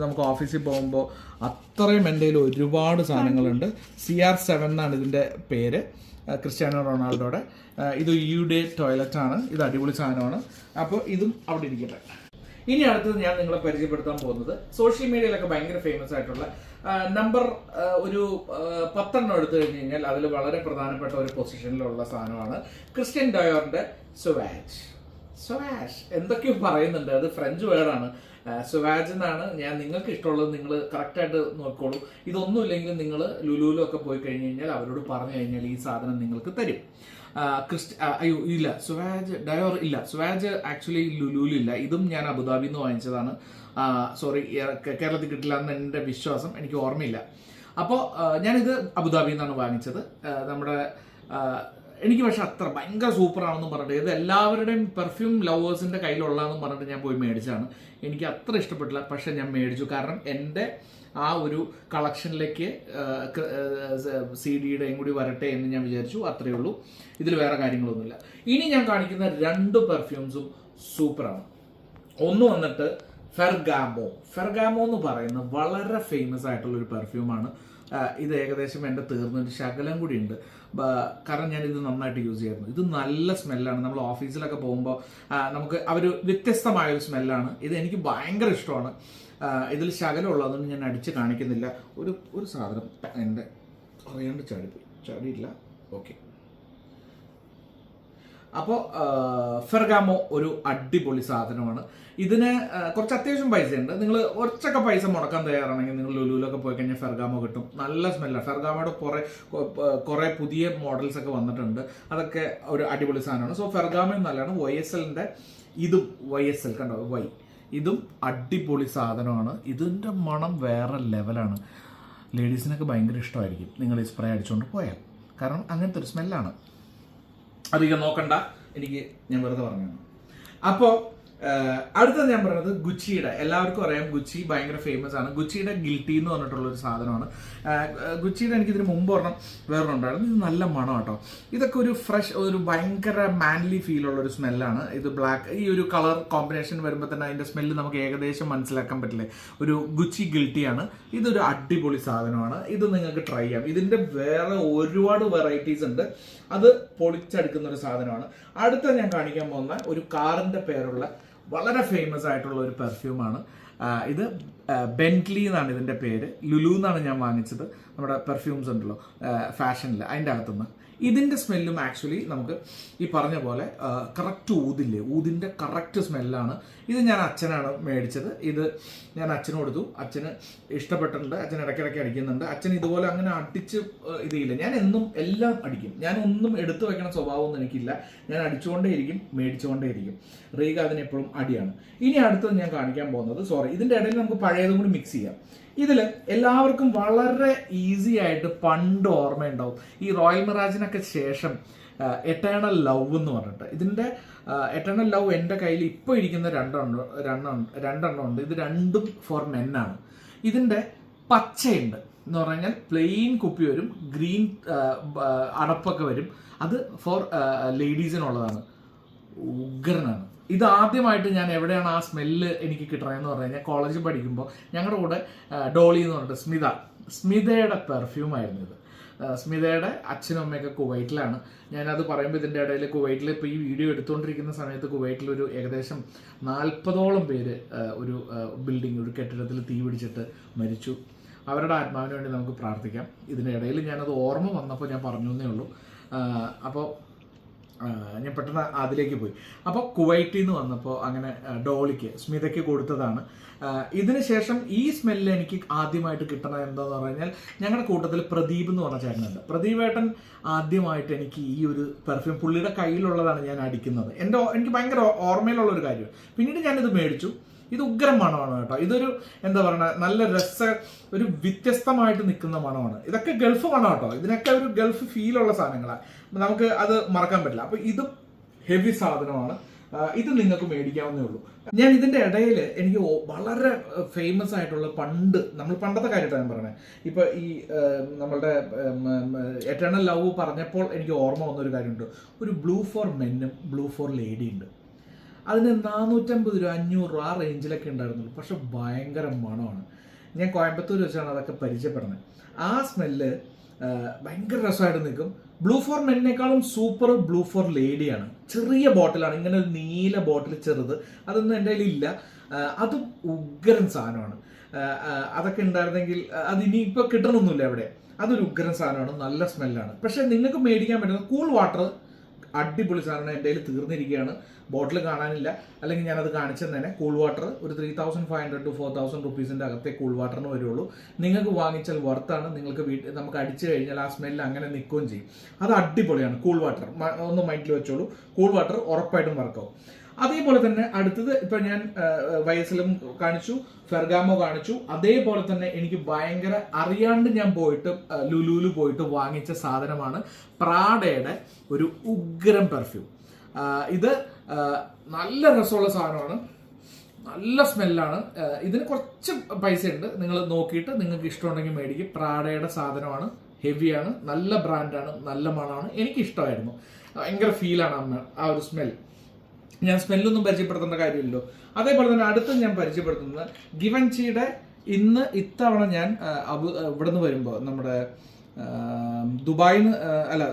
നമുക്ക് ഓഫീസിൽ പോകുമ്പോൾ അത്രയും എൻ്റെ കയ്യിൽ ഒരുപാട് സാധനങ്ങളുണ്ട്. CR7 എന്നാണ് ഇതിൻ്റെ പേര്, ക്രിസ്ത്യാനോ റൊണാൾഡോയുടെ. ഇത് യുടെ ടോയ്ലറ്റാണ്. ഇത് അടിപൊളി സാധനമാണ്. അപ്പോൾ ഇതും അവിടെ ഇരിക്കട്ടെ. ഇനി അടുത്തത് ഞാൻ നിങ്ങളെ പരിചയപ്പെടുത്താൻ പോകുന്നത് സോഷ്യൽ മീഡിയയിലൊക്കെ ഭയങ്കര ഫേമസ് ആയിട്ടുള്ള നമ്പർ ഒരു 10 എടുത്തു കഴിഞ്ഞ് കഴിഞ്ഞാൽ അതിൽ വളരെ പ്രധാനപ്പെട്ട ഒരു പൊസിഷനിലുള്ള സാധനമാണ് ക്രിസ്ത്യൻ ഡയോറിന്റെ സൊവാഷ്. എന്തൊക്കെയോ പറയുന്നുണ്ട്, അത് ഫ്രഞ്ച് വേർഡാണ്. സൊവാജ് എന്നാണ്. ഞാൻ നിങ്ങൾക്ക് ഇഷ്ടമുള്ളത് നിങ്ങൾ കറക്റ്റായിട്ട് നോക്കിക്കോളൂ. ഇതൊന്നുമില്ലെങ്കിൽ നിങ്ങൾ ലുലുവിലൊക്കെ പോയി കഴിഞ്ഞ് കഴിഞ്ഞാൽ അവരോട് പറഞ്ഞു കഴിഞ്ഞാൽ ഈ സാധനം നിങ്ങൾക്ക് തരും. ഇല്ല, സൊവാജ് ഡയോർ ഇല്ല. സൊവാജ് ആക്ച്വലി ലുലുവിലില്ല. ഇതും ഞാൻ അബുദാബിയിൽ നിന്ന് വാങ്ങിച്ചതാണ്. സോറി, കേരളത്തിൽ കിട്ടില്ല എന്ന് എൻ്റെ വിശ്വാസം, എനിക്ക് ഓർമ്മയില്ല. അപ്പോൾ ഞാനിത് അബുദാബിയിൽ നിന്നാണ് വാങ്ങിച്ചത്. എനിക്ക് പക്ഷെ അത്ര ഭയങ്കര സൂപ്പറാണെന്നും പറഞ്ഞിട്ട്, ഇത് എല്ലാവരുടെയും പെർഫ്യൂം ലവേഴ്സിൻ്റെ കയ്യിലുള്ളതെന്നും പറഞ്ഞിട്ട് ഞാൻ പോയി മേടിച്ചതാണ്. എനിക്ക് അത്ര ഇഷ്ടപ്പെട്ടില്ല, പക്ഷെ ഞാൻ മേടിച്ചു. കാരണം എൻ്റെ ആ ഒരു കളക്ഷനിലേക്ക് CD-യുടെയും കൂടി വരട്ടെ എന്ന് ഞാൻ വിചാരിച്ചു. അത്രയേ ഉള്ളൂ. ഇതിൽ വേറെ കാര്യങ്ങളൊന്നുമില്ല. ഇനി ഞാൻ കാണിക്കുന്ന 2 പെർഫ്യൂംസും സൂപ്പറാണ്. ഒന്ന് വന്നിട്ട് ഫെർഗാമോ എന്ന് പറയുന്ന വളരെ ഫേമസ് ആയിട്ടുള്ളൊരു പെർഫ്യൂമാണ്. ഇത് ഏകദേശം എൻ്റെ തീർന്നൊരു ശകലം കൂടി ഉണ്ട്. കാരണം ഞാനിത് നന്നായിട്ട് യൂസ് ചെയ്യായിരുന്നു. ഇത് നല്ല സ്മെല്ലാണ്. നമ്മൾ ഓഫീസിലൊക്കെ പോകുമ്പോൾ നമുക്ക് വ്യത്യസ്തമായൊരു സ്മെല്ലാണ്. ഇത് എനിക്ക് ഭയങ്കര ഇഷ്ടമാണ്. ഇതിൽ ശകലമുള്ളൂ, അതൊന്നും ഞാൻ അടിച്ച് കാണിക്കുന്നില്ല. ഒരു സാധനം എൻ്റെ അറിയാണ്ട് ചാടിയില്ല. ഓക്കെ. അപ്പോൾ ഫെർഗാമോ ഒരു അടിപൊളി സാധനമാണ്. ഇതിന് കുറച്ച് അത്യാവശ്യം പൈസയുണ്ട്. നിങ്ങൾ കുറച്ചൊക്കെ പൈസ മുടക്കാൻ തയ്യാറാണെങ്കിൽ നിങ്ങൾ ലുലുവിലൊക്കെ പോയി കഴിഞ്ഞാൽ ഫെർഗാമോ കിട്ടും. നല്ല സ്മെല്ലാണ്. ഫെർഗാമോയുടെ കുറേ പുതിയ മോഡൽസ് ഒക്കെ വന്നിട്ടുണ്ട്. അതൊക്കെ ഒരു അടിപൊളി സാധനമാണ്. സോ ഫെർഗാമോ നല്ലതാണ്. YSLൻ്റെ ഇതും YSL കണ്ടോ, ഇതും അടിപൊളി സാധനമാണ്. ഇതിൻ്റെ മണം വേറെ ലെവലാണ്. ലേഡീസിനൊക്കെ ഭയങ്കര ഇഷ്ടമായിരിക്കും നിങ്ങൾ ഈ സ്പ്രേ അടിച്ചുകൊണ്ട് പോയാൽ. കാരണം അങ്ങനത്തെ ഒരു സ്മെല്ലാണ്. അധികം നോക്കണ്ട, ഞാൻ വെറുതെ പറഞ്ഞു. അപ്പോൾ അടുത്തത് ഞാൻ പറയുന്നത് ഗുച്ചിയുടെ, എല്ലാവർക്കും അറിയാം ഗുച്ചി ഭയങ്കര ഫേമസ് ആണ്. ഗുച്ചിയുടെ ഗിൽറ്റി എന്ന് പറഞ്ഞിട്ടുള്ള ഒരു സാധനമാണ്. ഗുച്ചിയുടെ എനിക്ക് ഇതിന് മുമ്പ് വേറൊരെണ്ണം ഉണ്ടായിരുന്നു. ഇത് നല്ല മണം കേട്ടോ. ഇതൊക്കെ ഒരു ഫ്രഷ്, ഒരു ഭയങ്കര മാൻലി ഫീൽ ഉള്ള ഒരു സ്മെല്ലാണ്. ഇത് ബ്ലാക്ക്, ഈ ഒരു കളർ കോമ്പിനേഷൻ വരുമ്പോൾ തന്നെ അതിന്റെ സ്മെല്ല് നമുക്ക് ഏകദേശം മനസ്സിലാക്കാൻ പറ്റില്ലേ. ഒരു ഗുച്ചി ഗിൽറ്റിയാണ്. ഇതൊരു അടിപൊളി സാധനമാണ്. ഇത് നിങ്ങൾക്ക് ട്രൈ ചെയ്യാം. ഇതിന്റെ വേറെ ഒരുപാട് വെറൈറ്റീസ് ഉണ്ട്. അത് പൊളിച്ചെടുക്കുന്ന ഒരു സാധനമാണ്. അടുത്ത ഞാൻ കാണിക്കാൻ പോകുന്ന ഒരു കാറിന്റെ പേരുള്ള വളരെ ഫേമസ് ആയിട്ടുള്ള ഒരു പെർഫ്യൂമാണ്. ഇത് ബെന്റ്ലി എന്നാണ് ഇതിന്റെ പേര്. ലുലു എന്നാണ് ഞാൻ വാങ്ങിച്ചത്. നമ്മുടെ പെർഫ്യൂംസ് ഉണ്ടല്ലോ ഫാഷനിൽ, അതിൻ്റെ അകത്തുനിന്ന്. ഇതിന്റെ സ്മെല്ലും ആക്ച്വലി നമുക്ക് ഈ പറഞ്ഞ പോലെ കറക്റ്റ് ഊതിന്റെ കറക്റ്റ് സ്മെല്ലാണ്. ഇത് ഞാൻ അച്ഛനാണ് മേടിച്ചത്. ഇത് ഞാൻ അച്ഛന് കൊടുത്തു. അച്ഛന് ഇഷ്ടപ്പെട്ടിട്ടുണ്ട്. അച്ഛൻ ഇടയ്ക്കിടയ്ക്ക് അടിക്കുന്നുണ്ട്. അച്ഛൻ ഇതുപോലെ അങ്ങനെ അടിച്ച് ഇതില്ല. ഞാൻ എന്നും എല്ലാം അടിക്കും. ഞാൻ ഒന്നും എടുത്തു വെക്കണ സ്വഭാവമൊന്നും എനിക്കില്ല. ഞാൻ അടിച്ചുകൊണ്ടേയിരിക്കും, മേടിച്ചുകൊണ്ടേയിരിക്കും. റീഗ അതിനെപ്പോഴും അടിയാണ്. ഇനി അടുത്തത് ഞാൻ കാണിക്കാൻ പോകുന്നത്, ഇതിന്റെ ഇടയിൽ നമുക്ക് പഴയതും കൂടി മിക്സ് ചെയ്യാം. ഇതിൽ എല്ലാവർക്കും വളരെ ഈസി ആയിട്ട് പണ്ട് ഓർമ്മയുണ്ടാവും ഈ റോയൽ മിറാജിനൊക്കെ ശേഷം എറ്റേണൽ ലവ് എന്ന് പറഞ്ഞിട്ട്. ഇതിന്റെ എറ്റേണൽ ലവ് എൻ്റെ കയ്യിൽ ഇപ്പോൾ ഇരിക്കുന്ന രണ്ടെണ്ണം ഉണ്ട്. ഇത് രണ്ടും ഫോർ മെന്നാണ്. ഇതിന്റെ പച്ചയുണ്ട് എന്ന് പറഞ്ഞാൽ പ്ലെയിൻ കുപ്പി വരും, ഗ്രീൻ അടപ്പൊക്കെ വരും. അത് ഫോർ ലേഡീസിനുള്ളതാണ്. ഉഗ്രനാണ്. ഇത് ആദ്യമായിട്ട് ഞാൻ എവിടെയാണ് ആ സ്മെല്ല് എനിക്ക് കിട്ടണമെന്ന് പറഞ്ഞു കഴിഞ്ഞാൽ, കോളേജിൽ പഠിക്കുമ്പോൾ ഞങ്ങളുടെ കൂടെ ഡോളി എന്ന് പറഞ്ഞിട്ട് സ്മിതയുടെ പെർഫ്യൂം ആയിരുന്നു ഇത്. സ്മിതയുടെ അച്ഛനും അമ്മയൊക്കെ കുവൈറ്റിലാണ്. ഞാനത് പറയുമ്പോൾ ഇതിൻ്റെ ഇടയിൽ കുവൈറ്റിൽ ഇപ്പോൾ ഈ വീഡിയോ എടുത്തുകൊണ്ടിരിക്കുന്ന സമയത്ത് കുവൈറ്റിൽ ഒരു ഏകദേശം 40ഓളം പേര് ഒരു ബിൽഡിംഗ്, ഒരു കെട്ടിടത്തിൽ തീ പിടിച്ചിട്ട് മരിച്ചു. അവരുടെ ആത്മാവിന് വേണ്ടി നമുക്ക് പ്രാർത്ഥിക്കാം. ഇതിൻ്റെ ഇടയിൽ ഞാനത് ഓർമ്മ വന്നപ്പോൾ ഞാൻ പറഞ്ഞു എന്നേ ഉള്ളൂ. അപ്പോൾ ഞാൻ പെട്ടെന്ന് അതിലേക്ക് പോയി. അപ്പോൾ കുവൈറ്റിൽ നിന്ന് വന്നപ്പോൾ അങ്ങനെ ഡോളിക്ക് സ്മിതയ്ക്ക് കൊടുത്തതാണ്. ഇതിന് ശേഷം ഈ സ്മെല്ല് എനിക്ക് ആദ്യമായിട്ട് കിട്ടണത് എന്താന്ന് പറഞ്ഞു കഴിഞ്ഞാൽ, ഞങ്ങളുടെ കൂട്ടത്തിൽ പ്രദീപ് എന്ന് പറഞ്ഞ ചേട്ടനുണ്ട്. പ്രദീപ് ഏട്ടൻ ആദ്യമായിട്ട് എനിക്ക് ഈ ഒരു പെർഫ്യൂം, പുള്ളിയുടെ കയ്യിലുള്ളതാണ് ഞാൻ അടിക്കുന്നത്. എനിക്ക് ഭയങ്കര ഓർമ്മയിലുള്ള ഒരു കാര്യം. പിന്നീട് ഞാനിത് മേടിച്ചു. ഇത് ഉഗ്രം മണമാണ് കേട്ടോ. ഇതൊരു എന്താ പറയുക, നല്ല ഒരു വ്യത്യസ്തമായിട്ട് നിൽക്കുന്ന മണമാണ്. ഇതൊക്കെ ഗൾഫ് മണം കേട്ടോ. ഇതിനൊക്കെ ഒരു ഗൾഫ് ഫീലുള്ള സാധനങ്ങളാണ്. നമുക്ക് അത് മറക്കാൻ പറ്റില്ല. അപ്പൊ ഇതും ഹെവി സാധനമാണ്. ഇത് നിങ്ങൾക്ക് മേടിക്കാവുന്നേ ഉള്ളൂ. ഞാൻ ഇതിന്റെ ഇടയിൽ എനിക്ക് വളരെ ഫേമസ് ആയിട്ടുള്ള പണ്ടത്തെ കാര്യമായിട്ടാണ് ഞാൻ പറയണേ. ഇപ്പൊ ഈ നമ്മളുടെ എറ്റേണൽ ലവ് പറഞ്ഞപ്പോൾ എനിക്ക് ഓർമ്മ വന്നൊരു കാര്യമുണ്ട്. ഒരു ബ്ലൂ ഫോർ മെന്നും ബ്ലൂ ഫോർ ലേഡി ഉണ്ട്. അതിന് 450 രൂപ 500 രൂപ ആ റേഞ്ചിലൊക്കെ ഉണ്ടായിരുന്നുള്ളൂ. പക്ഷെ ഭയങ്കര മണമാണ്. ഞാൻ കോയമ്പത്തൂർ വെച്ചാണ് അതൊക്കെ പരിചയപ്പെടുന്നത്. ആ സ്മെല്ല് ഭയങ്കര രസമായിട്ട് നിൽക്കും. ബ്ലൂ ഫോർ മെന്നിനേക്കാളും സൂപ്പർ ബ്ലൂ ഫോർ ലേഡിയാണ്. ചെറിയ ബോട്ടിലാണ്, ഇങ്ങനെ ഒരു നീല ബോട്ടിൽ ചെറുത്. അതൊന്നും എൻ്റെ കയ്യിൽ ഇല്ല. അതും ഉഗ്രൻ സാധനമാണ്. അതൊക്കെ ഉണ്ടായിരുന്നെങ്കിൽ അത് ഇനിയിപ്പോൾ കിട്ടണമൊന്നുമില്ല എവിടെ. അതൊരു ഉഗ്രൻ സാധനമാണ്, നല്ല സ്മെല്ലാണ്. പക്ഷെ നിങ്ങൾക്ക് മേടിക്കാൻ പറ്റുന്ന കൂൾ വാട്ടർ അടിപൊളി സാധനം എൻ്റെ കയ്യിൽ തീർന്നിരിക്കുകയാണ്. ബോട്ടിൽ കാണാനില്ല, അല്ലെങ്കിൽ ഞാനത് കാണിച്ചു തന്നെ. കൂൾ വാട്ടർ ഒരു 3500 to 4000 റുപ്പീസിൻ്റെ അകത്തെ കൂൾ വാട്ടറിന് വരുള്ളൂ. നിങ്ങൾക്ക് വാങ്ങിച്ചാൽ വർത്താണ്. നിങ്ങൾക്ക് നമുക്ക് അടിച്ചു കഴിഞ്ഞാൽ ആ സ്മെല്ല് അങ്ങനെ നിൽക്കുകയും ചെയ്യും. അത് അടിപൊളിയാണ് കൂൾ വാട്ടർ. ഒന്ന് മൈൻഡിൽ വെച്ചോളൂ. കൂൾ വാട്ടർ ഉറപ്പായിട്ടും വർക്കാവും. അതേപോലെ തന്നെ അടുത്തത് ഇപ്പൊ ഞാൻ വയസ്സിലും കാണിച്ചു, ഫെർഗാമോ കാണിച്ചു. അതേപോലെ തന്നെ എനിക്ക് ഭയങ്കര അറിയാണ്ട് ഞാൻ പോയിട്ട് ലുലുവിൽ പോയിട്ട് വാങ്ങിച്ച സാധനമാണ് പ്രാഡയുടെ ഒരു ഉഗ്രം പെർഫ്യൂം. ഇത് നല്ല രസമുള്ള സാധനമാണ്, നല്ല സ്മെല്ലാണ്. ഇതിന് കുറച്ച് പൈസ ഉണ്ട്. നിങ്ങൾ നോക്കിയിട്ട് നിങ്ങൾക്ക് ഇഷ്ടമുണ്ടെങ്കിൽ മേടിക്കും. പ്രാഡയുടെ സാധനമാണ്, ഹെവിയാണ്, നല്ല ബ്രാൻഡാണ്, നല്ല മണമാണ്. എനിക്കിഷ്ടമായിരുന്നു. ഭയങ്കര ഫീലാണ് ആ ഒരു സ്മെൽ. ഞാൻ സ്മെല്ലൊന്നും പരിചയപ്പെടുത്തേണ്ട കാര്യമില്ലല്ലോ. അതേപോലെ തന്നെ അടുത്ത് ഞാൻ പരിചയപ്പെടുത്തുന്നത് ഗിവൻചിയുടെ. ഇത്തവണ ഞാൻ ഇവിടെ നിന്ന് വരുമ്പോൾ നമ്മുടെ ദുബായിന്ന് അല്ല,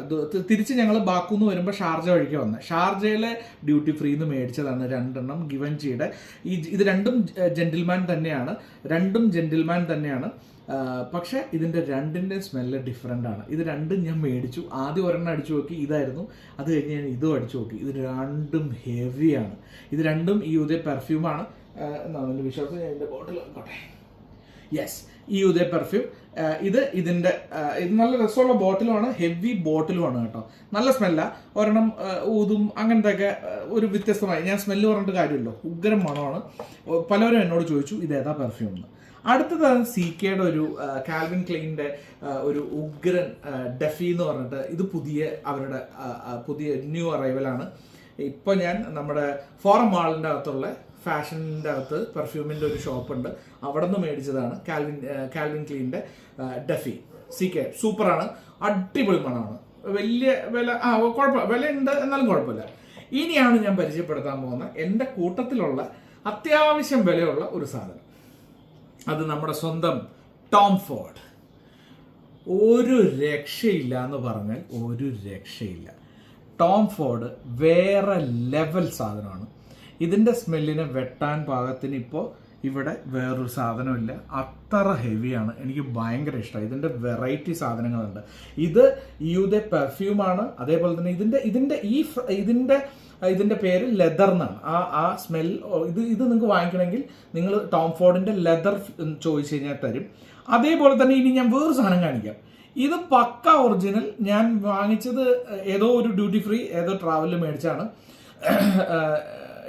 തിരിച്ച് ഞങ്ങൾ ബാക്കുന്ന് വരുമ്പോൾ ഷാർജ വഴിക്ക് വന്നത്. ഷാർജയിലെ ഡ്യൂട്ടി ഫ്രീന്ന് മേടിച്ചതാണ് 2 എണ്ണം ഗിവൻചിയുടെ. ഇത് രണ്ടും ജെന്റിൽമാൻ തന്നെയാണ്. പക്ഷെ ഇതിന്റെ രണ്ടിന്റെ സ്മെല്ല് ഡിഫറെന്റ് ആണ്. ഇത് രണ്ടും ഞാൻ മേടിച്ചു. ആദ്യം ഒരെണ്ണം അടിച്ചു നോക്കി, ഇതായിരുന്നു. അത് കഴിഞ്ഞ് ഞാൻ ഇതും അടിച്ചു നോക്കി. ഇത് രണ്ടും ഹെവിയാണ്. ഇത് രണ്ടും ഈ ഉദയ പെർഫ്യൂമാണ് എന്നാണ് എൻ്റെ വിശ്വാസം. ഞാൻ ഇതിന്റെ ബോട്ടിൽ നോക്കട്ടെ. യെസ്, ഈ ഉദയ പെർഫ്യൂം. ഇത് നല്ല രസമുള്ള ബോട്ടിലുമാണ്, ഹെവി ബോട്ടിലുമാണ് കേട്ടോ. നല്ല സ്മെല്ല. ഒരെണ്ണം ഊതും അങ്ങനത്തെയൊക്കെ ഒരു വ്യത്യസ്തമായി. ഞാൻ സ്മെല്ല് പറഞ്ഞിട്ട് കാര്യമല്ലോ, ഉഗ്രം മണമാണ്. പലരും എന്നോട് ചോദിച്ചു ഇതേതാ പെർഫ്യൂം എന്ന്. അടുത്തതാണ് CKയുടെ ഒരു കാൽവിൻ ക്ലെയിൻ്റെ ഒരു ഉഗ്രൻ ഡെഫി എന്ന് പറഞ്ഞിട്ട്. ഇത് അവരുടെ പുതിയ ന്യൂ അറൈവലാണ്. ഇപ്പോൾ ഞാൻ നമ്മുടെ ഫോറം മാളിൻ്റെ അകത്തുള്ള ഫാഷനിൻ്റെ അകത്ത് പെർഫ്യൂമിൻ്റെ ഒരു ഷോപ്പുണ്ട്, അവിടെ നിന്ന് മേടിച്ചതാണ്. കാൽവിൻ ക്ലീൻ്റെ ഡഫി CK. സൂപ്പറാണ്, അടിപൊളി മണമാണ്. വലിയ വില കുഴപ്പമില്ല, വിലയുണ്ട് എന്നാലും കുഴപ്പമില്ല. ഇനിയാണ് ഞാൻ പരിചയപ്പെടുത്താൻ പോകുന്ന എൻ്റെ കൂട്ടത്തിലുള്ള അത്യാവശ്യം വിലയുള്ള ഒരു സാധനം. അത് നമ്മുടെ സ്വന്തം ടോം ഫോർഡ്. ഒരു രക്ഷയില്ല എന്ന് പറഞ്ഞാൽ ഒരു രക്ഷയില്ല. ടോം ഫോർഡ് വേറെ ലെവൽ സാധനമാണ്. ഇതിൻ്റെ സ്മെല്ലിനെ വെട്ടാൻ പാകത്തിന് ഇപ്പോൾ ഇവിടെ വേറൊരു സാധനമില്ല, അത്ര ഹെവിയാണ്. എനിക്ക് ഭയങ്കര ഇഷ്ടമായി. ഇതിൻ്റെ വെറൈറ്റി സാധനങ്ങളുണ്ട്. ഇത് യൂതെ പെർഫ്യൂമാണ്. അതേപോലെ തന്നെ ഇതിൻ്റെ പേര് ലെതർ എന്നാണ്. ആ സ്മെൽ ഇത് നിങ്ങൾക്ക് വാങ്ങിക്കണമെങ്കിൽ നിങ്ങൾ ടോം ഫോർഡിൻ്റെ ലെതർ ചോദിച്ചു കഴിഞ്ഞാൽ തരും. അതേപോലെ തന്നെ ഇനി ഞാൻ വേറൊരു സാധനം കാണിക്കാം. ഇത് പക്ക ഒറിജിനൽ. ഞാൻ വാങ്ങിച്ചത് ഏതോ ഒരു ഡ്യൂട്ടി ഫ്രീ ഏതോ ട്രാവലിൽ മേടിച്ചാണ്,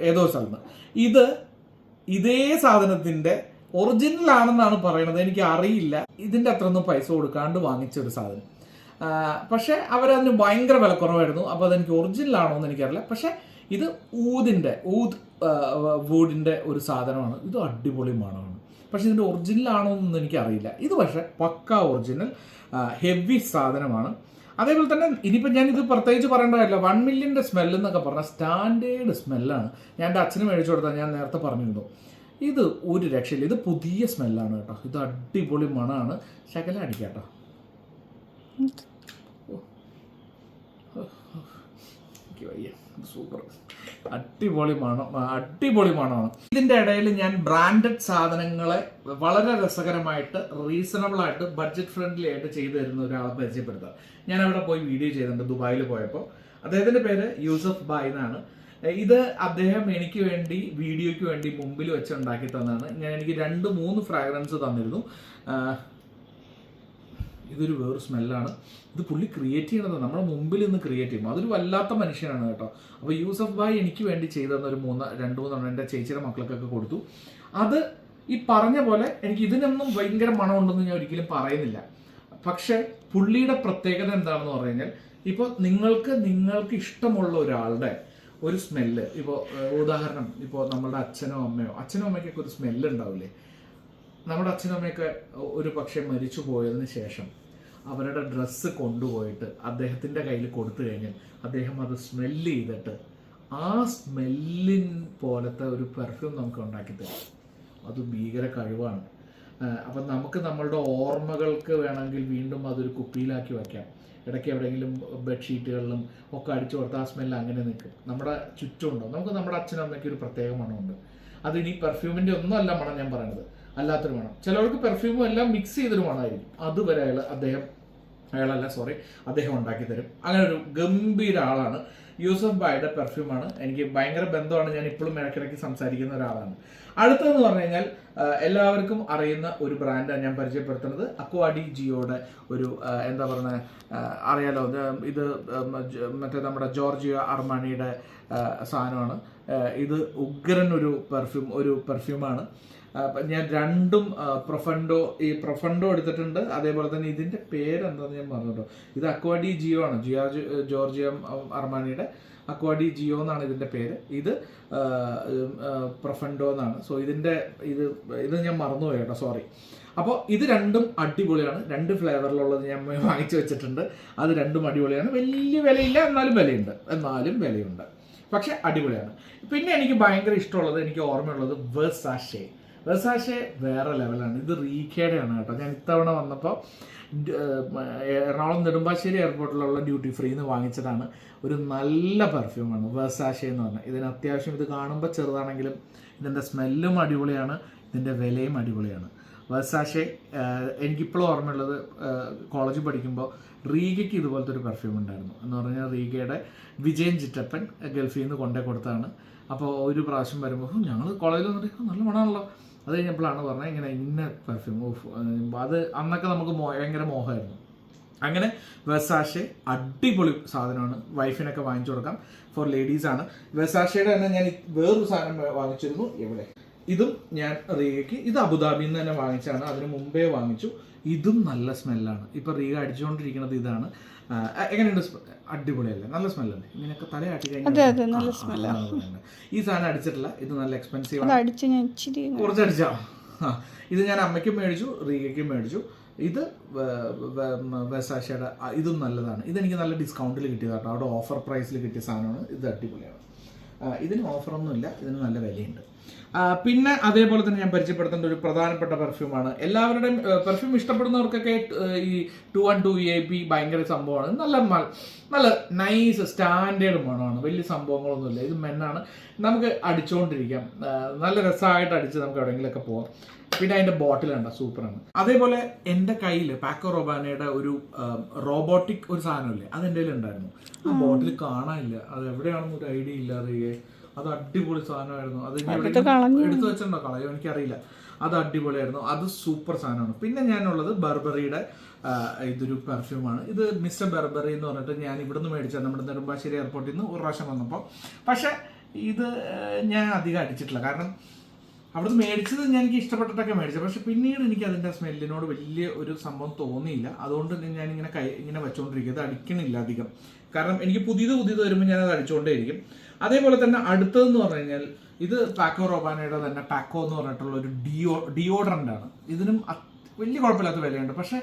ഏതോ സ്ഥലത്ത്. ഇതേ സാധനത്തിന്റെ ഒറിജിനൽ ആണെന്നാണ് പറയണത്. എനിക്ക് അറിയില്ല, ഇതിന്റെ അത്രയൊന്നും പൈസ കൊടുക്കാണ്ട് വാങ്ങിച്ച ഒരു സാധനം. പക്ഷെ അവരതിന് ഭയങ്കര വിലക്കുറവായിരുന്നു. അപ്പോൾ അതെനിക്ക് ഒറിജിനൽ ആണോ എന്ന് എനിക്കറിയില്ല. പക്ഷെ ഇത് വൂഡിന്റെ ഒരു സാധനമാണ്. ഇത് അടിപൊളി മണമാണ്. പക്ഷെ ഇതിന്റെ ഒറിജിനൽ ആണോ എന്നൊന്നും എനിക്കറിയില്ല. ഇത് പക്ഷെ പക്ക ഒറിജിനൽ ഹെവി സാധനമാണ്. അതേപോലെ തന്നെ ഇനിയിപ്പോൾ ഞാനിത് പ്രത്യേകിച്ച് പറയേണ്ട കാര്യമില്ല. 1 മില്യൻ്റെ സ്മെല്ല് എന്നൊക്കെ പറഞ്ഞാൽ സ്റ്റാൻഡേർഡ് സ്മെല്ലാണ്. ഞാൻ എൻ്റെ അച്ഛന് മേടിച്ചു കൊടുത്താൽ ഞാൻ നേരത്തെ പറഞ്ഞിരുന്നു. ഇത് ഒരു രക്ഷയില്ല. ഇത് പുതിയ സ്മെല്ലാണ് കേട്ടോ. ഇത് അടിപൊളി മണമാണ്. ശകലം അടിക്കാട്ടോ. സൂപ്പർ, അടിപൊളി മണമാണ്. ഇതിന്റെ ഇടയിൽ ഞാൻ ബ്രാൻഡഡ് സാധനങ്ങളെ വളരെ രസകരമായിട്ട്, റീസണബിൾ ആയിട്ട്, ബഡ്ജറ്റ് ഫ്രണ്ട്ലി ആയിട്ട് ചെയ്തു തരുന്ന ഒരാളെ പരിചയപ്പെടുത്താം. ഞാൻ അവിടെ പോയി വീഡിയോ ചെയ്തിട്ടുണ്ട് ദുബായിൽ പോയപ്പോൾ. അദ്ദേഹത്തിന്റെ പേര് യൂസഫ് ബായ് എന്നാണ്. ഇത് അദ്ദേഹം എനിക്ക് വേണ്ടി വീഡിയോയ്ക്ക് വേണ്ടി മുമ്പിൽ വെച്ച് ഉണ്ടാക്കി തന്നതാണ്. എനിക്ക് 2-3 ഫ്രാഗ്രൻസ് തന്നിരുന്നു. ഇതൊരു വേറൊരു സ്മെല്ലാണ്. ഇത് പുള്ളി ക്രിയേറ്റ് ചെയ്യണത് നമ്മുടെ മുമ്പിൽ നിന്ന് ക്രിയേറ്റ് ചെയ്യും. അതൊരു വല്ലാത്ത മനുഷ്യനാണ് കേട്ടോ. അപ്പോൾ യൂസഫ് ഭായ് എനിക്ക് വേണ്ടി ചെയ്തു തന്ന ഒരു 2-3 എൻ്റെ ചേച്ചിയുടെ മക്കൾക്കൊക്കെ കൊടുത്തു. അത് ഈ പറഞ്ഞ പോലെ എനിക്ക് ഇതിനൊന്നും ഭയങ്കര മണമുണ്ടെന്ന് ഞാൻ ഒരിക്കലും പറയുന്നില്ല. പക്ഷെ പുള്ളിയുടെ പ്രത്യേകത എന്താണെന്ന് പറഞ്ഞു കഴിഞ്ഞാൽ, ഇപ്പോൾ നിങ്ങൾക്ക് ഇഷ്ടമുള്ള ഒരാളുടെ ഒരു സ്മെല്ല്, ഇപ്പോൾ ഉദാഹരണം, ഇപ്പോൾ നമ്മളുടെ അച്ഛനോ അമ്മയ്ക്കൊക്കെ ഒരു സ്മെല്ല് ഉണ്ടാവില്ലേ. നമ്മുടെ അച്ഛനും അമ്മയൊക്കെ ഒരു പക്ഷേ മരിച്ചു പോയതിന് ശേഷം അവരുടെ ഡ്രസ്സ് കൊണ്ടുപോയിട്ട് അദ്ദേഹത്തിൻ്റെ കയ്യിൽ കൊടുത്തു കഴിഞ്ഞാൽ അദ്ദേഹം അത് സ്മെല്ല് ചെയ്തിട്ട് ആ സ്മെല്ലിൻ പോലത്തെ ഒരു പെർഫ്യൂം നമുക്ക് ഉണ്ടാക്കി തരും. അത് ഭീകര കഴിവാണ്. അപ്പം നമുക്ക് നമ്മളുടെ ഓർമ്മകൾക്ക് വേണമെങ്കിൽ വീണ്ടും അതൊരു കുപ്പിയിലാക്കി വയ്ക്കാം. ഇടയ്ക്ക് എവിടെയെങ്കിലും ബെഡ്ഷീറ്റുകളിലും ഒക്കെ അടിച്ചു കൊടുത്താൽ ആ സ്മെല്ല് അങ്ങനെ നിൽക്കും. നമ്മുടെ ചുറ്റുമുണ്ടോ, നമുക്ക് നമ്മുടെ അച്ഛനും അമ്മയ്ക്ക് ഒരു പ്രത്യേക മണമുണ്ട്. അതിനി പെർഫ്യൂമിൻ്റെ ഒന്നും അല്ല മണം ഞാൻ പറയുന്നത്, അല്ലാത്തൊരു മണം. ചിലവർക്ക് പെർഫ്യൂമും എല്ലാം മിക്സ് ചെയ്തൊരു മണമായിരിക്കും. അതുവരെ അദ്ദേഹം ഉണ്ടാക്കി തരും. അങ്ങനെ ഒരു ഗംഭീര ആളാണ്. യൂസഫ് ബായുടെ പെർഫ്യൂമാണ്. എനിക്ക് ഭയങ്കര ബന്ധമാണ്. ഞാൻ ഇപ്പോഴും ഇടയ്ക്കിടയ്ക്ക് സംസാരിക്കുന്ന ഒരാളാണ്. അടുത്തതെന്ന് പറഞ്ഞു കഴിഞ്ഞാൽ എല്ലാവർക്കും അറിയുന്ന ഒരു ബ്രാൻഡാണ് ഞാൻ പരിചയപ്പെടുത്തുന്നത്. അക്വാ ഡി ജിയോയുടെ ഒരു എന്താ പറയുന്നത് അറിയാലോ, ഇത് മറ്റേ നമ്മുടെ ജോർജിയോ അർമാനിയുടെ സാധനമാണ്. ഇത് ഉഗ്രൻ ഒരു പെർഫ്യൂമാണ്. ഞാൻ രണ്ടും പ്രൊഫണ്ടോ എടുത്തിട്ടുണ്ട്. അതേപോലെ തന്നെ ഇതിന്റെ പേരെന്താന്ന് ഞാൻ പറഞ്ഞിട്ടോ, ഇത് അക്വാ ഡി ജിയോ ആണ്. ജോർജിയ അർമാനിയുടെ അക്വാ ഡി ജിയോ എന്നാണ് ഇതിന്റെ പേര്. ഇത് പ്രൊഫണ്ടോ എന്നാണ്. സോ ഇത് ഞാൻ മറന്നുപോയി കേട്ടോ, സോറി. അപ്പോൾ ഇത് രണ്ടും അടിപൊളിയാണ്. 2 ഫ്ലേവറിലുള്ളത് ഞാൻ വാങ്ങിച്ചു വെച്ചിട്ടുണ്ട്. അത് രണ്ടും അടിപൊളിയാണ്. വലിയ വിലയില്ല, എന്നാലും വിലയുണ്ട്. പക്ഷെ അടിപൊളിയാണ്. പിന്നെ എനിക്ക് ഭയങ്കര ഇഷ്ടമുള്ളത്, എനിക്ക് ഓർമ്മയുള്ളത് വെർസാഷെ വേറെ ലെവലാണ്. ഇത് റീക്കയുടെയാണ് കേട്ടോ. ഞാൻ ഇത്തവണ വന്നപ്പോൾ എറണാകുളം നെടുമ്പാശ്ശേരി എയർപോർട്ടിലുള്ള ഡ്യൂട്ടി ഫ്രീന്ന് വാങ്ങിച്ചതാണ്. ഒരു നല്ല പെർഫ്യൂമാണ് വെർസാഷെ എന്ന് പറഞ്ഞാൽ. ഇതിന് അത്യാവശ്യം, ഇത് കാണുമ്പോൾ ചെറുതാണെങ്കിലും ഇതിൻ്റെ സ്മെല്ലും അടിപൊളിയാണ്, ഇതിൻ്റെ വിലയും അടിപൊളിയാണ്. വെർസാഷെ എനിക്കിപ്പോഴും ഓർമ്മയുള്ളത്, കോളേജിൽ പഠിക്കുമ്പോൾ റീഗയ്ക്ക് ഇതുപോലത്തെ ഒരു പെർഫ്യൂം ഉണ്ടായിരുന്നു. എന്ന് പറഞ്ഞാൽ റീഗയുടെ വിജയൻ ചിറ്റപ്പൻ ഗൾഫിൽ നിന്ന് കൊണ്ടേ കൊടുത്തതാണ്. അപ്പോൾ ഒരു പ്രാവശ്യം വരുമ്പോൾ ഞങ്ങൾ കോളേജിൽ വന്നിട്ട് നല്ല മണമാണല്ലോ. അത് കഴിഞ്ഞപ്പോഴാണ് പറഞ്ഞത് ഇന്ന പെർഫ്യൂം. അത് അന്നൊക്കെ നമുക്ക് ഭയങ്കര മോഹമായിരുന്നു. അങ്ങനെ വെർസാഷെ അടിപൊളി സാധനമാണ്. വൈഫിനൊക്കെ വാങ്ങിച്ചു കൊടുക്കാം. ഫോർ ലേഡീസാണ്. വെർസാഷയുടെ തന്നെ ഞാൻ വേറൊരു സാധനം വാങ്ങിച്ചിരുന്നു. എവിടെ? ഇതും ഞാൻ റീഗയ്ക്ക്, ഇത് അബുദാബിയിൽ നിന്ന് തന്നെ വാങ്ങിച്ചാണ്. അതിന് മുമ്പേ വാങ്ങിച്ചു. ഇതും നല്ല സ്മെല്ലാണ്. ഇപ്പം റീഗ അടിച്ചുകൊണ്ടിരിക്കുന്നത് ഇതാണ്. എങ്ങനെയുണ്ട്? അടിപൊളിയല്ലേ? നല്ല സ്മെല്ലല്ലേ? ഇങ്ങനെയൊക്കെ തലയാട്ടി കഴിഞ്ഞാൽ ഈ സാധനം അടിച്ചിട്ടില്ല. ഇത് നല്ല എക്സ്പെൻസീവ് ആണ്. കുറച്ച് അടിച്ചാ. ഇത് ഞാൻ അമ്മയ്ക്കും മേടിച്ചു, റീഗയ്ക്കും മേടിച്ചു. ഇത് വെസാഷയുടെ ഇതും നല്ലതാണ്. ഇതെനിക്ക് നല്ല ഡിസ്കൗണ്ടിൽ കിട്ടിയതാണ് കേട്ടോ. അവിടെ ഓഫർ പ്രൈസിൽ കിട്ടിയ സാധനമാണ്. ഇത് അടിപൊളിയാണ്. ഇതിന് ഓഫറൊന്നുമില്ല, ഇതിന് നല്ല വിലയുണ്ട്. പിന്നെ അതേപോലെ തന്നെ ഞാൻ പരിചയപ്പെടുത്തേണ്ട ഒരു പ്രധാനപ്പെട്ട പെർഫ്യൂമാണ്. എല്ലാവരുടെയും പെർഫ്യൂം ഇഷ്ടപ്പെടുന്നവർക്കൊക്കെ ഈ 212 VIP ഭയങ്കര സംഭവമാണ്. നല്ല നൈസ് സ്റ്റാൻഡേർഡ് മണമാണ്. വലിയ സംഭവങ്ങളൊന്നുമില്ല. ഇത് മെന്നാണ്, നമുക്ക് അടിച്ചുകൊണ്ടിരിക്കാം. നല്ല രസമായിട്ട് അടിച്ച് നമുക്ക് എവിടെയെങ്കിലുമൊക്കെ പോകാം. പിന്നെ അതിന്റെ ബോട്ടിൽ കണ്ട സൂപ്പറാണ്. അതേപോലെ എൻ്റെ കയ്യിൽ പാക്കോ റൊബാനയുടെ ഒരു റോബോട്ടിക് ഒരു സാധനമില്ലേ, അത് എൻ്റെ കയ്യിൽ ഉണ്ടായിരുന്നു. ആ ബോട്ടിൽ കാണാനില്ല, അത് എവിടെയാണെന്നൊരു ഐഡിയ ഇല്ലാതെ. അത് അടിപൊളി സാധനമായിരുന്നു. അത് എടുത്തു വെച്ചിട്ടുണ്ടോ കളയോ എനിക്കറിയില്ല. അത് അടിപൊളിയായിരുന്നു. അത് സൂപ്പർ സാധനമാണ്. പിന്നെ ഞാനുള്ളത് ബർബറിയുടെ ഇതൊരു പെർഫ്യൂമാണ്. ഇത് മിസ്റ്റർ ബർബറി എന്ന് പറഞ്ഞിട്ട് ഞാൻ ഇവിടുന്ന് മേടിച്ചത്, നമ്മുടെ നെടുമ്പാശ്ശേരി എയർപോർട്ടിൽ നിന്ന് ഒരു പ്രാവശ്യം വന്നപ്പോൾ. പക്ഷെ ഇത് ഞാൻ അധികം അടിച്ചിട്ടില്ല, കാരണം അവിടുന്ന് മേടിച്ചത് ഞാൻ എനിക്ക് ഇഷ്ടപ്പെട്ടിട്ടൊക്കെ മേടിച്ചത്. പക്ഷെ പിന്നീട് എനിക്ക് അതിൻ്റെ സ്മെല്ലിനോട് വലിയ ഒരു സംഭവം തോന്നിയില്ല. അതുകൊണ്ട് ഞാനിങ്ങനെ ഇങ്ങനെ വെച്ചുകൊണ്ടിരിക്കും. ഇത് അടിക്കണില്ല അധികം, കാരണം എനിക്ക് പുതിയത് വരുമ്പോൾ ഞാനത് അടിച്ചുകൊണ്ടേയിരിക്കും. അതേപോലെ തന്നെ അടുത്തതെന്ന് പറഞ്ഞു കഴിഞ്ഞാൽ ഇത് പാക്കോ റൊബാനയുടെ തന്നെ പാക്കോ എന്ന് പറഞ്ഞിട്ടുള്ള ഒരു ഡിയോഡറൻ്റ് ആണ്. ഇതിനും വലിയ കുഴപ്പമില്ലാത്ത വിലയുണ്ട്, പക്ഷെ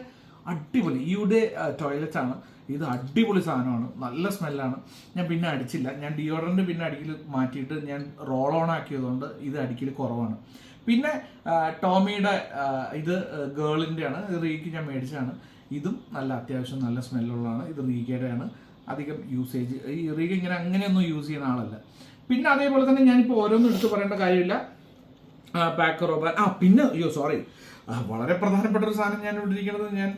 അടിപൊളി ഈയുടെ ടോയ്ലറ്റ് ആണ്. ഇത് അടിപൊളി സാധനമാണ്, നല്ല സ്മെല്ലാണ്. ഞാൻ പിന്നെ അടിച്ചില്ല. ഞാൻ ഡിയോഡറൻറ്റ് പിന്നെ അടിക്കൽ മാറ്റിയിട്ട് ഞാൻ റോൾ ഓൺ ആക്കിയതുകൊണ്ട് ഇത് അടിക്കൽ കുറവാണ്. പിന്നെ ടോമിയുടെ ഇത് ഗേളിൻ്റെയാണ്, ഇത് റീക്ക് ഞാൻ മേടിച്ചതാണ്. ഇതും നല്ല അത്യാവശ്യം നല്ല സ്മെല്ലുള്ളതാണ്. ഇത് റീക്കയുടെയാണ്. അധികം യൂസേജ് ഈ റീക ഇങ്ങനെ അങ്ങനെയൊന്നും യൂസ് ചെയ്യുന്ന ആളല്ല. പിന്നെ അതേപോലെ തന്നെ ഞാനിപ്പോൾ ഓരോന്നും എടുത്ത് പറയേണ്ട കാര്യമില്ല. പാക്കോ റൊബാൻ പിന്നെ സോറി, വളരെ പ്രധാനപ്പെട്ട ഒരു സാധനം ഞാൻ ഇവിടെ ഇരിക്കുന്നത് ഞാൻ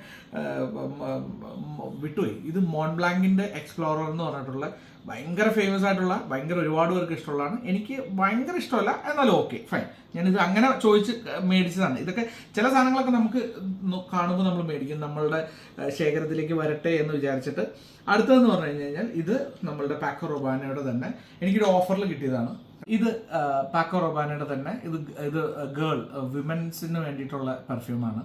വിട്ടുപോയി. ഇത് മോൺബ്ലാങ്കിൻ്റെ എക്സ്പ്ലോറർ എന്ന് പറഞ്ഞിട്ടുള്ള ഭയങ്കര ഫേമസ് ആയിട്ടുള്ള, ഭയങ്കര ഒരുപാട് പേർക്ക് ഇഷ്ടമുള്ളതാണ്. എനിക്ക് ഭയങ്കര ഇഷ്ടമല്ല, എന്നാലും ഓക്കെ ഫൈൻ. ഞാനിത് അങ്ങനെ ചോദിച്ച് മേടിച്ചതാണ്. ഇതൊക്കെ ചില സാധനങ്ങളൊക്കെ നമുക്ക് കാണുമ്പോൾ നമ്മൾ മേടിക്കും, നമ്മളുടെ ശേഖരത്തിലേക്ക് വരട്ടെ എന്ന് വിചാരിച്ചിട്ട്. അടുത്തതെന്ന് പറഞ്ഞു കഴിഞ്ഞാൽ ഇത് നമ്മളുടെ പാക്കോ റൊബാനയുടെ തന്നെ എനിക്കൊരു ഓഫറിൽ കിട്ടിയതാണ്. ഇത് പാക്കോ റൊബാനയുടെ തന്നെ ഇത് ഗേൾ വിമൻസിന് വേണ്ടിയിട്ടുള്ള പെർഫ്യൂമാണ്.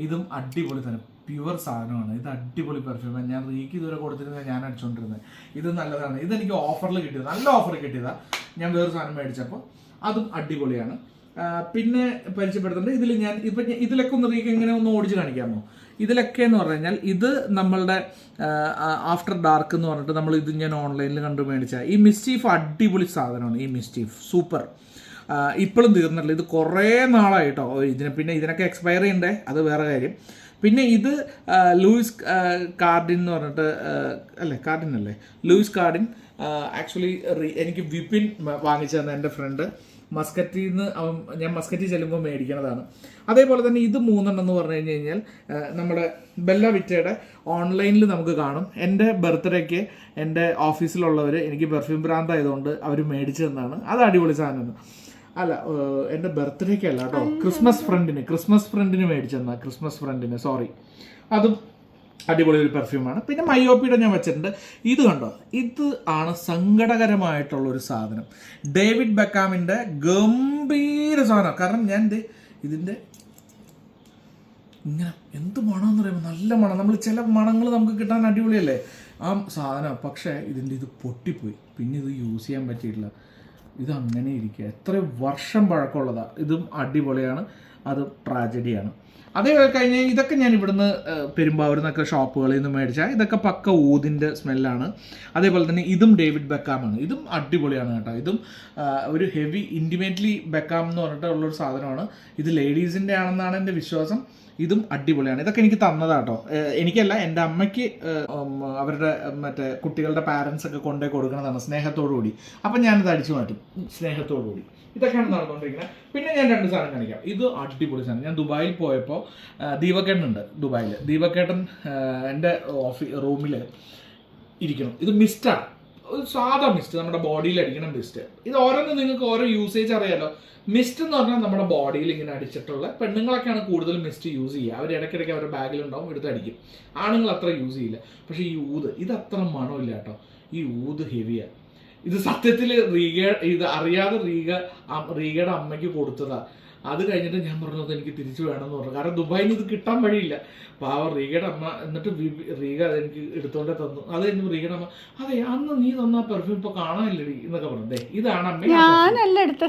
ഇതും അടിപൊളി തന്നെ, പ്യുവർ സാധനമാണ്. ഇത് അടിപൊളി പെർഫ്യൂമാണ്. ഞാൻ റീക്ക് ഇതുവരെ കൊടുത്തിരുന്നത്, ഞാൻ അടിച്ചുകൊണ്ടിരുന്നത്. ഇത് നല്ലതാണ്. ഇതെനിക്ക് ഓഫറിൽ കിട്ടിയത്, നല്ല ഓഫറിൽ കിട്ടിയതാണ്. ഞാൻ വേറൊരു സാധനം മേടിച്ചപ്പോൾ അതും അടിപൊളിയാണ്. പിന്നെ പരിചയപ്പെടുത്തുന്നത് ഇതിലൊക്കെ ഒന്ന് റീക്ക് എങ്ങനെ ഒന്ന് ഓടിച്ച് കാണിക്കാമോ? ഇതിലൊക്കെ എന്ന് പറഞ്ഞു കഴിഞ്ഞാൽ ഇത് നമ്മളുടെ ആഫ്റ്റർ ഡാർക്ക് എന്ന് പറഞ്ഞിട്ട് ഇത് ഞാൻ ഓൺലൈനിൽ കണ്ടു മേടിച്ച ഈ മിസ്റ്റീഫ് അടിപൊളി സാധനമാണ്. ഈ മിസ്റ്റീഫ് സൂപ്പർ, ഇപ്പോഴും തീർന്നിട്ടില്ല. ഇത് കുറേ നാളായിട്ടോ പിന്നെ ഇതിനൊക്കെ എക്സ്പയർ ചെയ്യണ്ടേ, അത് വേറെ കാര്യം. പിന്നെ ഇത് ലൂയിസ് കാർഡിൻ എന്ന് പറഞ്ഞിട്ട് ലൂയിസ് കാർഡിൻ. ആക്ച്വലി എനിക്ക് വിപിൻ വാങ്ങിച്ചു തന്ന എൻ്റെ ഫ്രണ്ട് മസ്കറ്റിൽ നിന്ന് ഞാൻ മസ്കറ്റിൽ ചെല്ലുമ്പോൾ മേടിക്കണതാണ്. അതേപോലെ തന്നെ ഇത് 3 എന്ന് പറഞ്ഞു കഴിഞ്ഞാൽ നമ്മുടെ ബെല്ല വിറ്റയുടെ ഓൺലൈനിൽ നമുക്ക് കാണും. എൻ്റെ ബർത്ത്ഡേക്ക് എൻ്റെ ഓഫീസിലുള്ളവർ എനിക്ക് പെർഫ്യൂം ബ്രാൻഡായതുകൊണ്ട് അവർ മേടിച്ചു തന്നതാണ്. അത് അടിപൊളി സാധനമാണ്. അല്ല, എൻ്റെ ബർത്ത്ഡേക്ക് അല്ല കേട്ടോ, ക്രിസ്മസ് ഫ്രണ്ടിന് മേടിച്ചെന്നാ, ക്രിസ്മസ് ഫ്രണ്ടിന് സോറി. അതും അടിപൊളി ഒരു പെർഫ്യൂമാണ്. പിന്നെ മയോപ്പിയുടെ ഞാൻ വെച്ചിട്ടുണ്ട്. ഇത് കണ്ടോ, ഇത് ആണ് സങ്കടകരമായിട്ടുള്ള ഒരു സാധനം. ഡേവിഡ് ബെക്കാമിൻ്റെ ഗംഭീര സാധനം. കാരണം ഞാൻ ഇതിൻ്റെ ഇങ്ങനെ എന്ത് മണമെന്ന് പറയുമ്പോൾ നല്ല മണം. നമ്മൾ ചില മണങ്ങൾ നമുക്ക് കിട്ടാൻ അടിപൊളിയല്ലേ ആ സാധനം, പക്ഷേ ഇത് പൊട്ടിപ്പോയി. പിന്നെ ഇത് യൂസ് ചെയ്യാൻ പറ്റിയിട്ടില്ല. ഇത് അങ്ങനെ ഇരിക്കുക, എത്ര വർഷം പഴക്കമുള്ളതാണ്. ഇതും അടിപൊളിയാണ്, അത് ട്രാജഡിയാണ്. അതേ കഴിഞ്ഞ് ഇതൊക്കെ ഞാൻ ഇവിടുന്ന് പെരുമ്പാവൂരിൽ നിന്നൊക്കെ ഷോപ്പുകളിൽ നിന്ന് മേടിച്ചാൽ ഇതൊക്കെ പക്ക ഊതിൻ്റെ സ്മെല്ലാണ്. അതേപോലെ തന്നെ ഇതും ഡേവിഡ് ബെക്കാമാണ്. ഇതും അടിപൊളിയാണ് കേട്ടോ. ഇതും ഒരു ഹെവി ഇൻറ്റിമേറ്റ്ലി ബെക്കാം എന്ന് പറഞ്ഞിട്ടുള്ളൊരു സാധനമാണ്. ഇത് ലേഡീസിൻ്റെ ആണെന്നാണ് എൻ്റെ വിശ്വാസം. ഇതും അടിപൊളിയാണ്. ഇതൊക്കെ എനിക്ക് തന്നതാട്ടോ, എനിക്കല്ല, എൻ്റെ അമ്മയ്ക്ക് അവരുടെ കുട്ടികളുടെ പാരൻസ് ഒക്കെ കൊണ്ടുപോയി കൊടുക്കുന്നതാണ് സ്നേഹത്തോടു കൂടി. അപ്പം ഞാനിത് അടിച്ചു മാറ്റും സ്നേഹത്തോടു കൂടി. ഇതൊക്കെയാണ് നടന്നുകൊണ്ടിരിക്കുന്നത്. പിന്നെ ഞാൻ 2 സാധനം കാണിക്കാം. ഇത് അടിപൊളി സാധനം. ഞാൻ ദുബായിൽ പോയപ്പോൾ ദീപക്കേട്ടനുണ്ട് ദുബായിൽ. ദീപക്കേട്ടൻ എൻ്റെ റൂമിൽ ഇരിക്കണം. ഇത് മിസ്റ്റാണ്, ഒരു സാധാ മിസ്റ്റ്, നമ്മുടെ ബോഡിയിൽ അടിക്കണം മിസ്റ്റ്. ഇത് ഓരോന്നും നിങ്ങൾക്ക് ഓരോ യൂസേജ് അറിയാലോ. മിസ്റ്റ് എന്ന് പറഞ്ഞാൽ നമ്മുടെ ബോഡിയിൽ ഇങ്ങനെ അടിച്ചിട്ടുള്ള, പെണ്ണുങ്ങളൊക്കെയാണ് കൂടുതൽ മിസ്റ്റ് യൂസ് ചെയ്യുക. അവർ ഇടയ്ക്കിടയ്ക്ക് അവരുടെ ബാഗിലുണ്ടാവും, എടുത്ത് അടിക്കും. ആണുങ്ങൾ അത്ര യൂസ് ചെയ്യില്ല. പക്ഷേ ഈ ഊത് ഇത് അത്ര മണമില്ല കേട്ടോ. ഈ ഊത് ഹെവിയാണ്. ഇത് സത്യത്തിൽ ഇത് അറിയാതെ റീഗയുടെ അമ്മയ്ക്ക് കൊടുത്തതാ. അത് കഴിഞ്ഞിട്ട് ഞാൻ പറഞ്ഞത് എനിക്ക് തിരിച്ചു വേണമെന്ന് പറഞ്ഞു. കാരണം ദുബായിൽ നിന്ന് ഇത് കിട്ടാൻ വഴിയില്ല. പാവം റീഗയുടെ അമ്മ, എന്നിട്ട് റീഗ അതെനിക്ക് എടുത്തോണ്ടേ തന്നു. അത് കഴിഞ്ഞ് റീഗയുടെ അമ്മ, അതെ അന്ന് നീ തന്ന പെർഫ്യൂം ഇപ്പൊ കാണാനില്ലടി എന്നൊക്കെ പറഞ്ഞു. ഇതാണ് അമ്മ, ഞാൻ എടുത്തു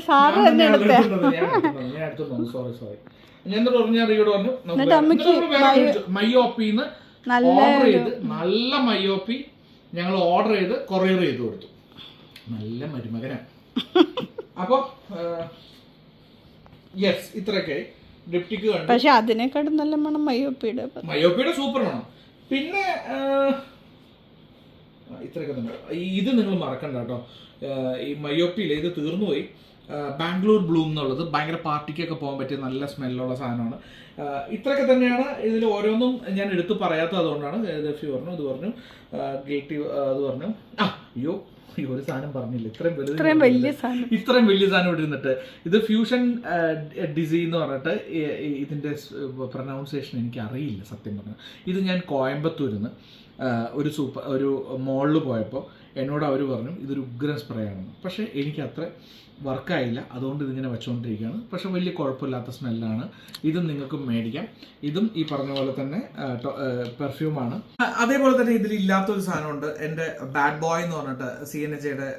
തന്നു. സോറി ഞാൻ പറഞ്ഞു. റീഗയോട് പറഞ്ഞു മയോപ്പിന്ന് ഓർഡർ ചെയ്ത്, നല്ല മയോപ്പി ഞങ്ങൾ ഓർഡർ ചെയ്ത് കൊറിയർ ചെയ്ത് കൊടുത്തു. നല്ല മരുമകനാണ്. അപ്പൊ യെസ്, ഇത്രയൊക്കെ ഡിപ്റ്റിക്ക് കണ്ടു.
പക്ഷെ അതിനെക്കാട്ടും നല്ല മണം
മയോപ്പിയുടെ സൂപ്പർ മണം. പിന്നെ ഇത്രയൊക്കെ തന്നെ. ഇത് നിങ്ങൾ മറക്കണ്ട കേട്ടോ, ഈ മയോപ്പിയിൽ ഇത് തീർന്നുപോയി. ബാംഗ്ലൂർ ബ്ലൂം എന്നുള്ളത് ഭയങ്കര പാർട്ടിക്കൊക്കെ പോകാൻ പറ്റിയ നല്ല സ്മെല്ലുള്ള സാധനമാണ്. ഇത്രയൊക്കെ തന്നെയാണ്. ഇതിൽ ഓരോന്നും ഞാൻ എടുത്ത് പറയാത്തത് അതുകൊണ്ടാണ്. ദഫി പറഞ്ഞു, ഇത് പറഞ്ഞു, ഗേറ്റി അത് പറഞ്ഞു. അയ്യോ ഒരു സാധനം പറഞ്ഞില്ല, ഇത്രയും വലിയ സാധനം ഇവിടെ ഇരുന്നിട്ട്. ഇത് ഫ്യൂഷൻ ഡിസി എന്ന് പറഞ്ഞിട്ട്, ഇതിന്റെ പ്രൊനൗൺസിയേഷൻ എനിക്ക് അറിയില്ല സത്യം പറഞ്ഞാൽ. ഇത് ഞാൻ കോയമ്പത്തൂരിൽ നിന്ന് ഒരു മോളിൽ പോയപ്പോൾ എന്നോട് അവർ പറഞ്ഞു ഇതൊരു ഉഗ്രൻ സ്പ്രേ ആണെന്ന്. പക്ഷേ എനിക്ക് അത്ര വർക്കായില്ല, അതുകൊണ്ട് ഇതിങ്ങനെ വെച്ചുകൊണ്ടിരിക്കുകയാണ്. പക്ഷെ വലിയ കുഴപ്പമില്ലാത്ത സ്മെല്ലാണ്. ഇതും നിങ്ങൾക്ക് മേടിക്കാം. ഇതും ഈ പറഞ്ഞ പോലെ തന്നെ പെർഫ്യൂമാണ്. അതേപോലെ തന്നെ ഇതിലില്ലാത്തൊരു സാധനമുണ്ട്, എൻ്റെ ബാഡ് ബോയ് എന്ന് പറഞ്ഞിട്ട്, CNHയുടെ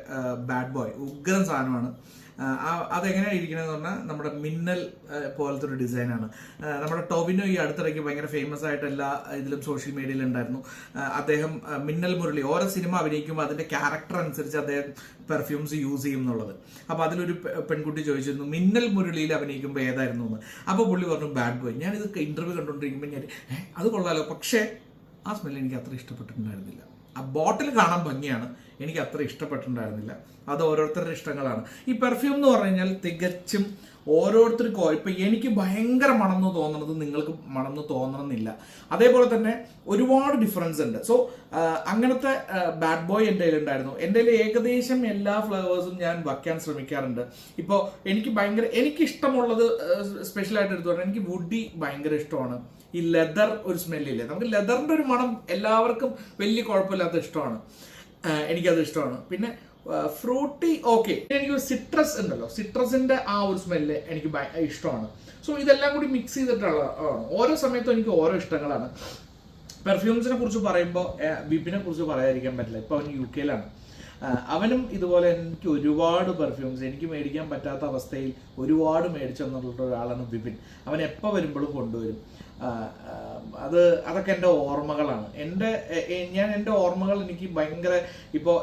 ബാഡ് ബോയ്. ഉഗ്രൻ സാധനമാണ്. അതെങ്ങനെയാണ് ഇരിക്കണമെന്ന് പറഞ്ഞാൽ നമ്മുടെ മിന്നൽ പോലത്തെ ഒരു ഡിസൈനാണ്. നമ്മുടെ ടോവിനോ ഈ അടുത്തിടയ്ക്ക് ഭയങ്കര ഫേമസ് ആയിട്ട് എല്ലാ ഇതിലും സോഷ്യൽ മീഡിയയിൽ ഉണ്ടായിരുന്നു. അദ്ദേഹം മിന്നൽ മുരളി ഓരോ സിനിമ അഭിനയിക്കുമ്പോൾ അതിന്റെ ക്യാരക്ടർ അനുസരിച്ച് അദ്ദേഹം പെർഫ്യൂംസ് യൂസ് ചെയ്യും എന്നുള്ളത്. അപ്പോൾ അതിലൊരു പെൺകുട്ടി ചോദിച്ചിരുന്നു മിന്നൽ മുരളിയിൽ അഭിനയിക്കുമ്പോൾ ഏതായിരുന്നു എന്ന്. അപ്പോൾ പുള്ളി പറഞ്ഞു ബാഡ് ബോയ്. ഞാനിത് ഇന്റർവ്യൂ കണ്ടുകൊണ്ടിരിക്കുമ്പോൾ ഞാൻ അത് കൊള്ളാലോ, പക്ഷേ ആ സ്മെല്ല് എനിക്ക് അത്ര ഇഷ്ടപ്പെട്ടിട്ടുണ്ടായിരുന്നില്ല. ആ ബോട്ടിൽ കാണാൻ ഭംഗിയാണ്, എനിക്ക് അത്ര ഇഷ്ടപ്പെട്ടിട്ടുണ്ടായിരുന്നില്ല. അത് ഓരോരുത്തരുടെ ഇഷ്ടങ്ങളാണ്. ഈ പെർഫ്യൂം എന്ന് പറഞ്ഞു കഴിഞ്ഞാൽ തികച്ചും ഓരോരുത്തർക്കും. ഇപ്പം എനിക്ക് ഭയങ്കര മണം എന്ന് തോന്നുന്നത് നിങ്ങൾക്ക് മണം എന്ന് തോന്നണമെന്നില്ല. അതേപോലെ തന്നെ ഒരുപാട് ഡിഫറൻസ് ഉണ്ട്. സോ അങ്ങനത്തെ ബാഡ് ബോയ് എൻ്റെ കയ്യിലുണ്ടായിരുന്നു. എൻ്റെ കയ്യിൽ ഏകദേശം എല്ലാ ഫ്ലേവേഴ്സും ഞാൻ വയ്ക്കാൻ ശ്രമിക്കാറുണ്ട്. ഇപ്പോൾ എനിക്ക് ഇഷ്ടമുള്ളത് സ്പെഷ്യലായിട്ട് എടുത്തു പറഞ്ഞാൽ എനിക്ക് വുഡി ഭയങ്കര ഇഷ്ടമാണ്. ഈ ലെതർ ഒരു സ്മെല്ലില്ലേ, നമുക്ക് ലെതറിൻ്റെ ഒരു മണം എല്ലാവർക്കും വലിയ കുഴപ്പമില്ലാത്ത ഇഷ്ടമാണ്, എനിക്കത് ഇഷ്ടമാണ്. പിന്നെ ഫ്രൂട്ടി ഓക്കെ. എനിക്ക് സിട്രസ് ഉണ്ടല്ലോ, സിട്രസിന്റെ ആ ഒരു സ്മെല്ല് എനിക്ക് ഇഷ്ടമാണ്. സോ ഇതെല്ലാം കൂടി മിക്സ് ചെയ്തിട്ടുള്ള ഓരോ സമയത്തും എനിക്ക് ഓരോ ഇഷ്ടങ്ങളാണ്. പെർഫ്യൂംസിനെ കുറിച്ച് പറയുമ്പോൾ വിപിനെ കുറിച്ച് പറയാതിരിക്കാൻ പറ്റില്ല. ഇപ്പോൾ അവൻ UK അവനും ഇതുപോലെ എനിക്ക് ഒരുപാട് പെർഫ്യൂംസ് എനിക്ക് മേടിക്കാൻ പറ്റാത്ത അവസ്ഥയിൽ ഒരുപാട് മേടിച്ചെന്നുള്ള ഒരാളാണ് വിപിൻ. അവൻ എപ്പോൾ വരുമ്പോഴും കൊണ്ടുവരും. അതൊക്കെ എൻ്റെ ഓർമ്മകളാണ്. എൻ്റെ ഓർമ്മകൾ എനിക്ക് ഭയങ്കര. ഇപ്പോൾ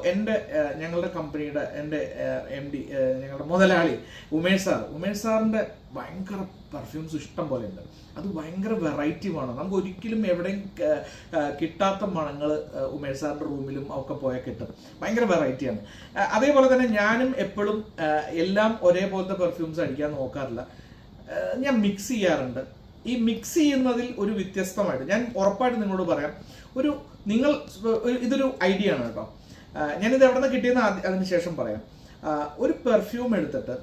ഞങ്ങളുടെ കമ്പനിയുടെ എൻ്റെ MD ഞങ്ങളുടെ മുതലാളി ഉമേഷ് സാറിൻ്റെ ഭയങ്കര പെർഫ്യൂംസ് ഇഷ്ടം പോലെ ഉണ്ട്. അത് ഭയങ്കര വെറൈറ്റി മണം, നമുക്ക് ഒരിക്കലും എവിടെയും കിട്ടാത്ത മണങ്ങൾ ഉമേഷ് സാറിൻ്റെ റൂമിലും ഒക്കെ പോയാൽ കിട്ടും. ഭയങ്കര വെറൈറ്റിയാണ്. അതേപോലെ തന്നെ ഞാനും എപ്പോഴും എല്ലാം ഒരേപോലത്തെ പെർഫ്യൂംസ് അടിക്കാൻ നോക്കാറില്ല. ഞാൻ മിക്സ് ചെയ്യാറുണ്ട്. ഈ മിക്സ് ചെയ്യുന്നതിൽ ഒരു വ്യത്യസ്തമായിട്ട് ഞാൻ ഉറപ്പായിട്ട് നിങ്ങളോട് പറയാം. ഇതൊരു ഐഡിയ ആണ് കേട്ടോ. ഞാനിത് എവിടെ നിന്ന് കിട്ടിയെന്ന് അതിന് ശേഷം പറയാം. ഒരു പെർഫ്യൂം എടുത്തിട്ട്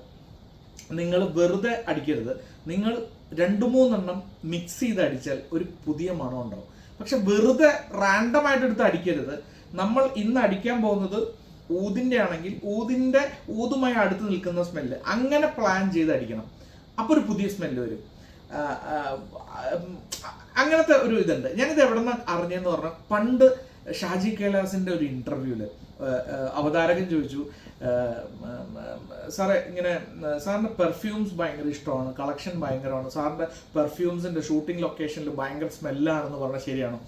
നിങ്ങൾ വെറുതെ അടിക്കരുത്. നിങ്ങൾ 2-3 എണ്ണം മിക്സ് ചെയ്ത് അടിച്ചാൽ ഒരു പുതിയ മണം ഉണ്ടാവും. പക്ഷെ വെറുതെ റാൻഡമായിട്ട് എടുത്ത് അടിക്കരുത്. നമ്മൾ ഇന്ന് അടിക്കാൻ പോകുന്നത് ഊതിൻ്റെ ആണെങ്കിൽ ഊതുമായി അടുത്ത് നിൽക്കുന്ന സ്മെല്ല് അങ്ങനെ പ്ലാൻ ചെയ്ത് അടിക്കണം. അപ്പോൾ ഒരു പുതിയ സ്മെല്ല് വരും. അങ്ങനത്തെ ഒരു ഇതുണ്ട്. ഞാനിത് എവിടെ നിന്ന് അറിഞ്ഞെന്ന് പറഞ്ഞാൽ, പണ്ട് ഷാജി കൈലാസിന്റെ ഒരു ഇന്റർവ്യൂല് അവതാരകൻ ചോദിച്ചു, സാറേ ഇങ്ങനെ സാറിന്റെ പെർഫ്യൂംസ് ഭയങ്കര ഇഷ്ടമാണ്, കളക്ഷൻ ഭയങ്കരമാണ്, സാറിന്റെ പെർഫ്യൂംസിന്റെ ഷൂട്ടിംഗ് ലൊക്കേഷനിൽ ഭയങ്കര സ്മെല്ലാണെന്ന് പറഞ്ഞാൽ ശരിയാണോ?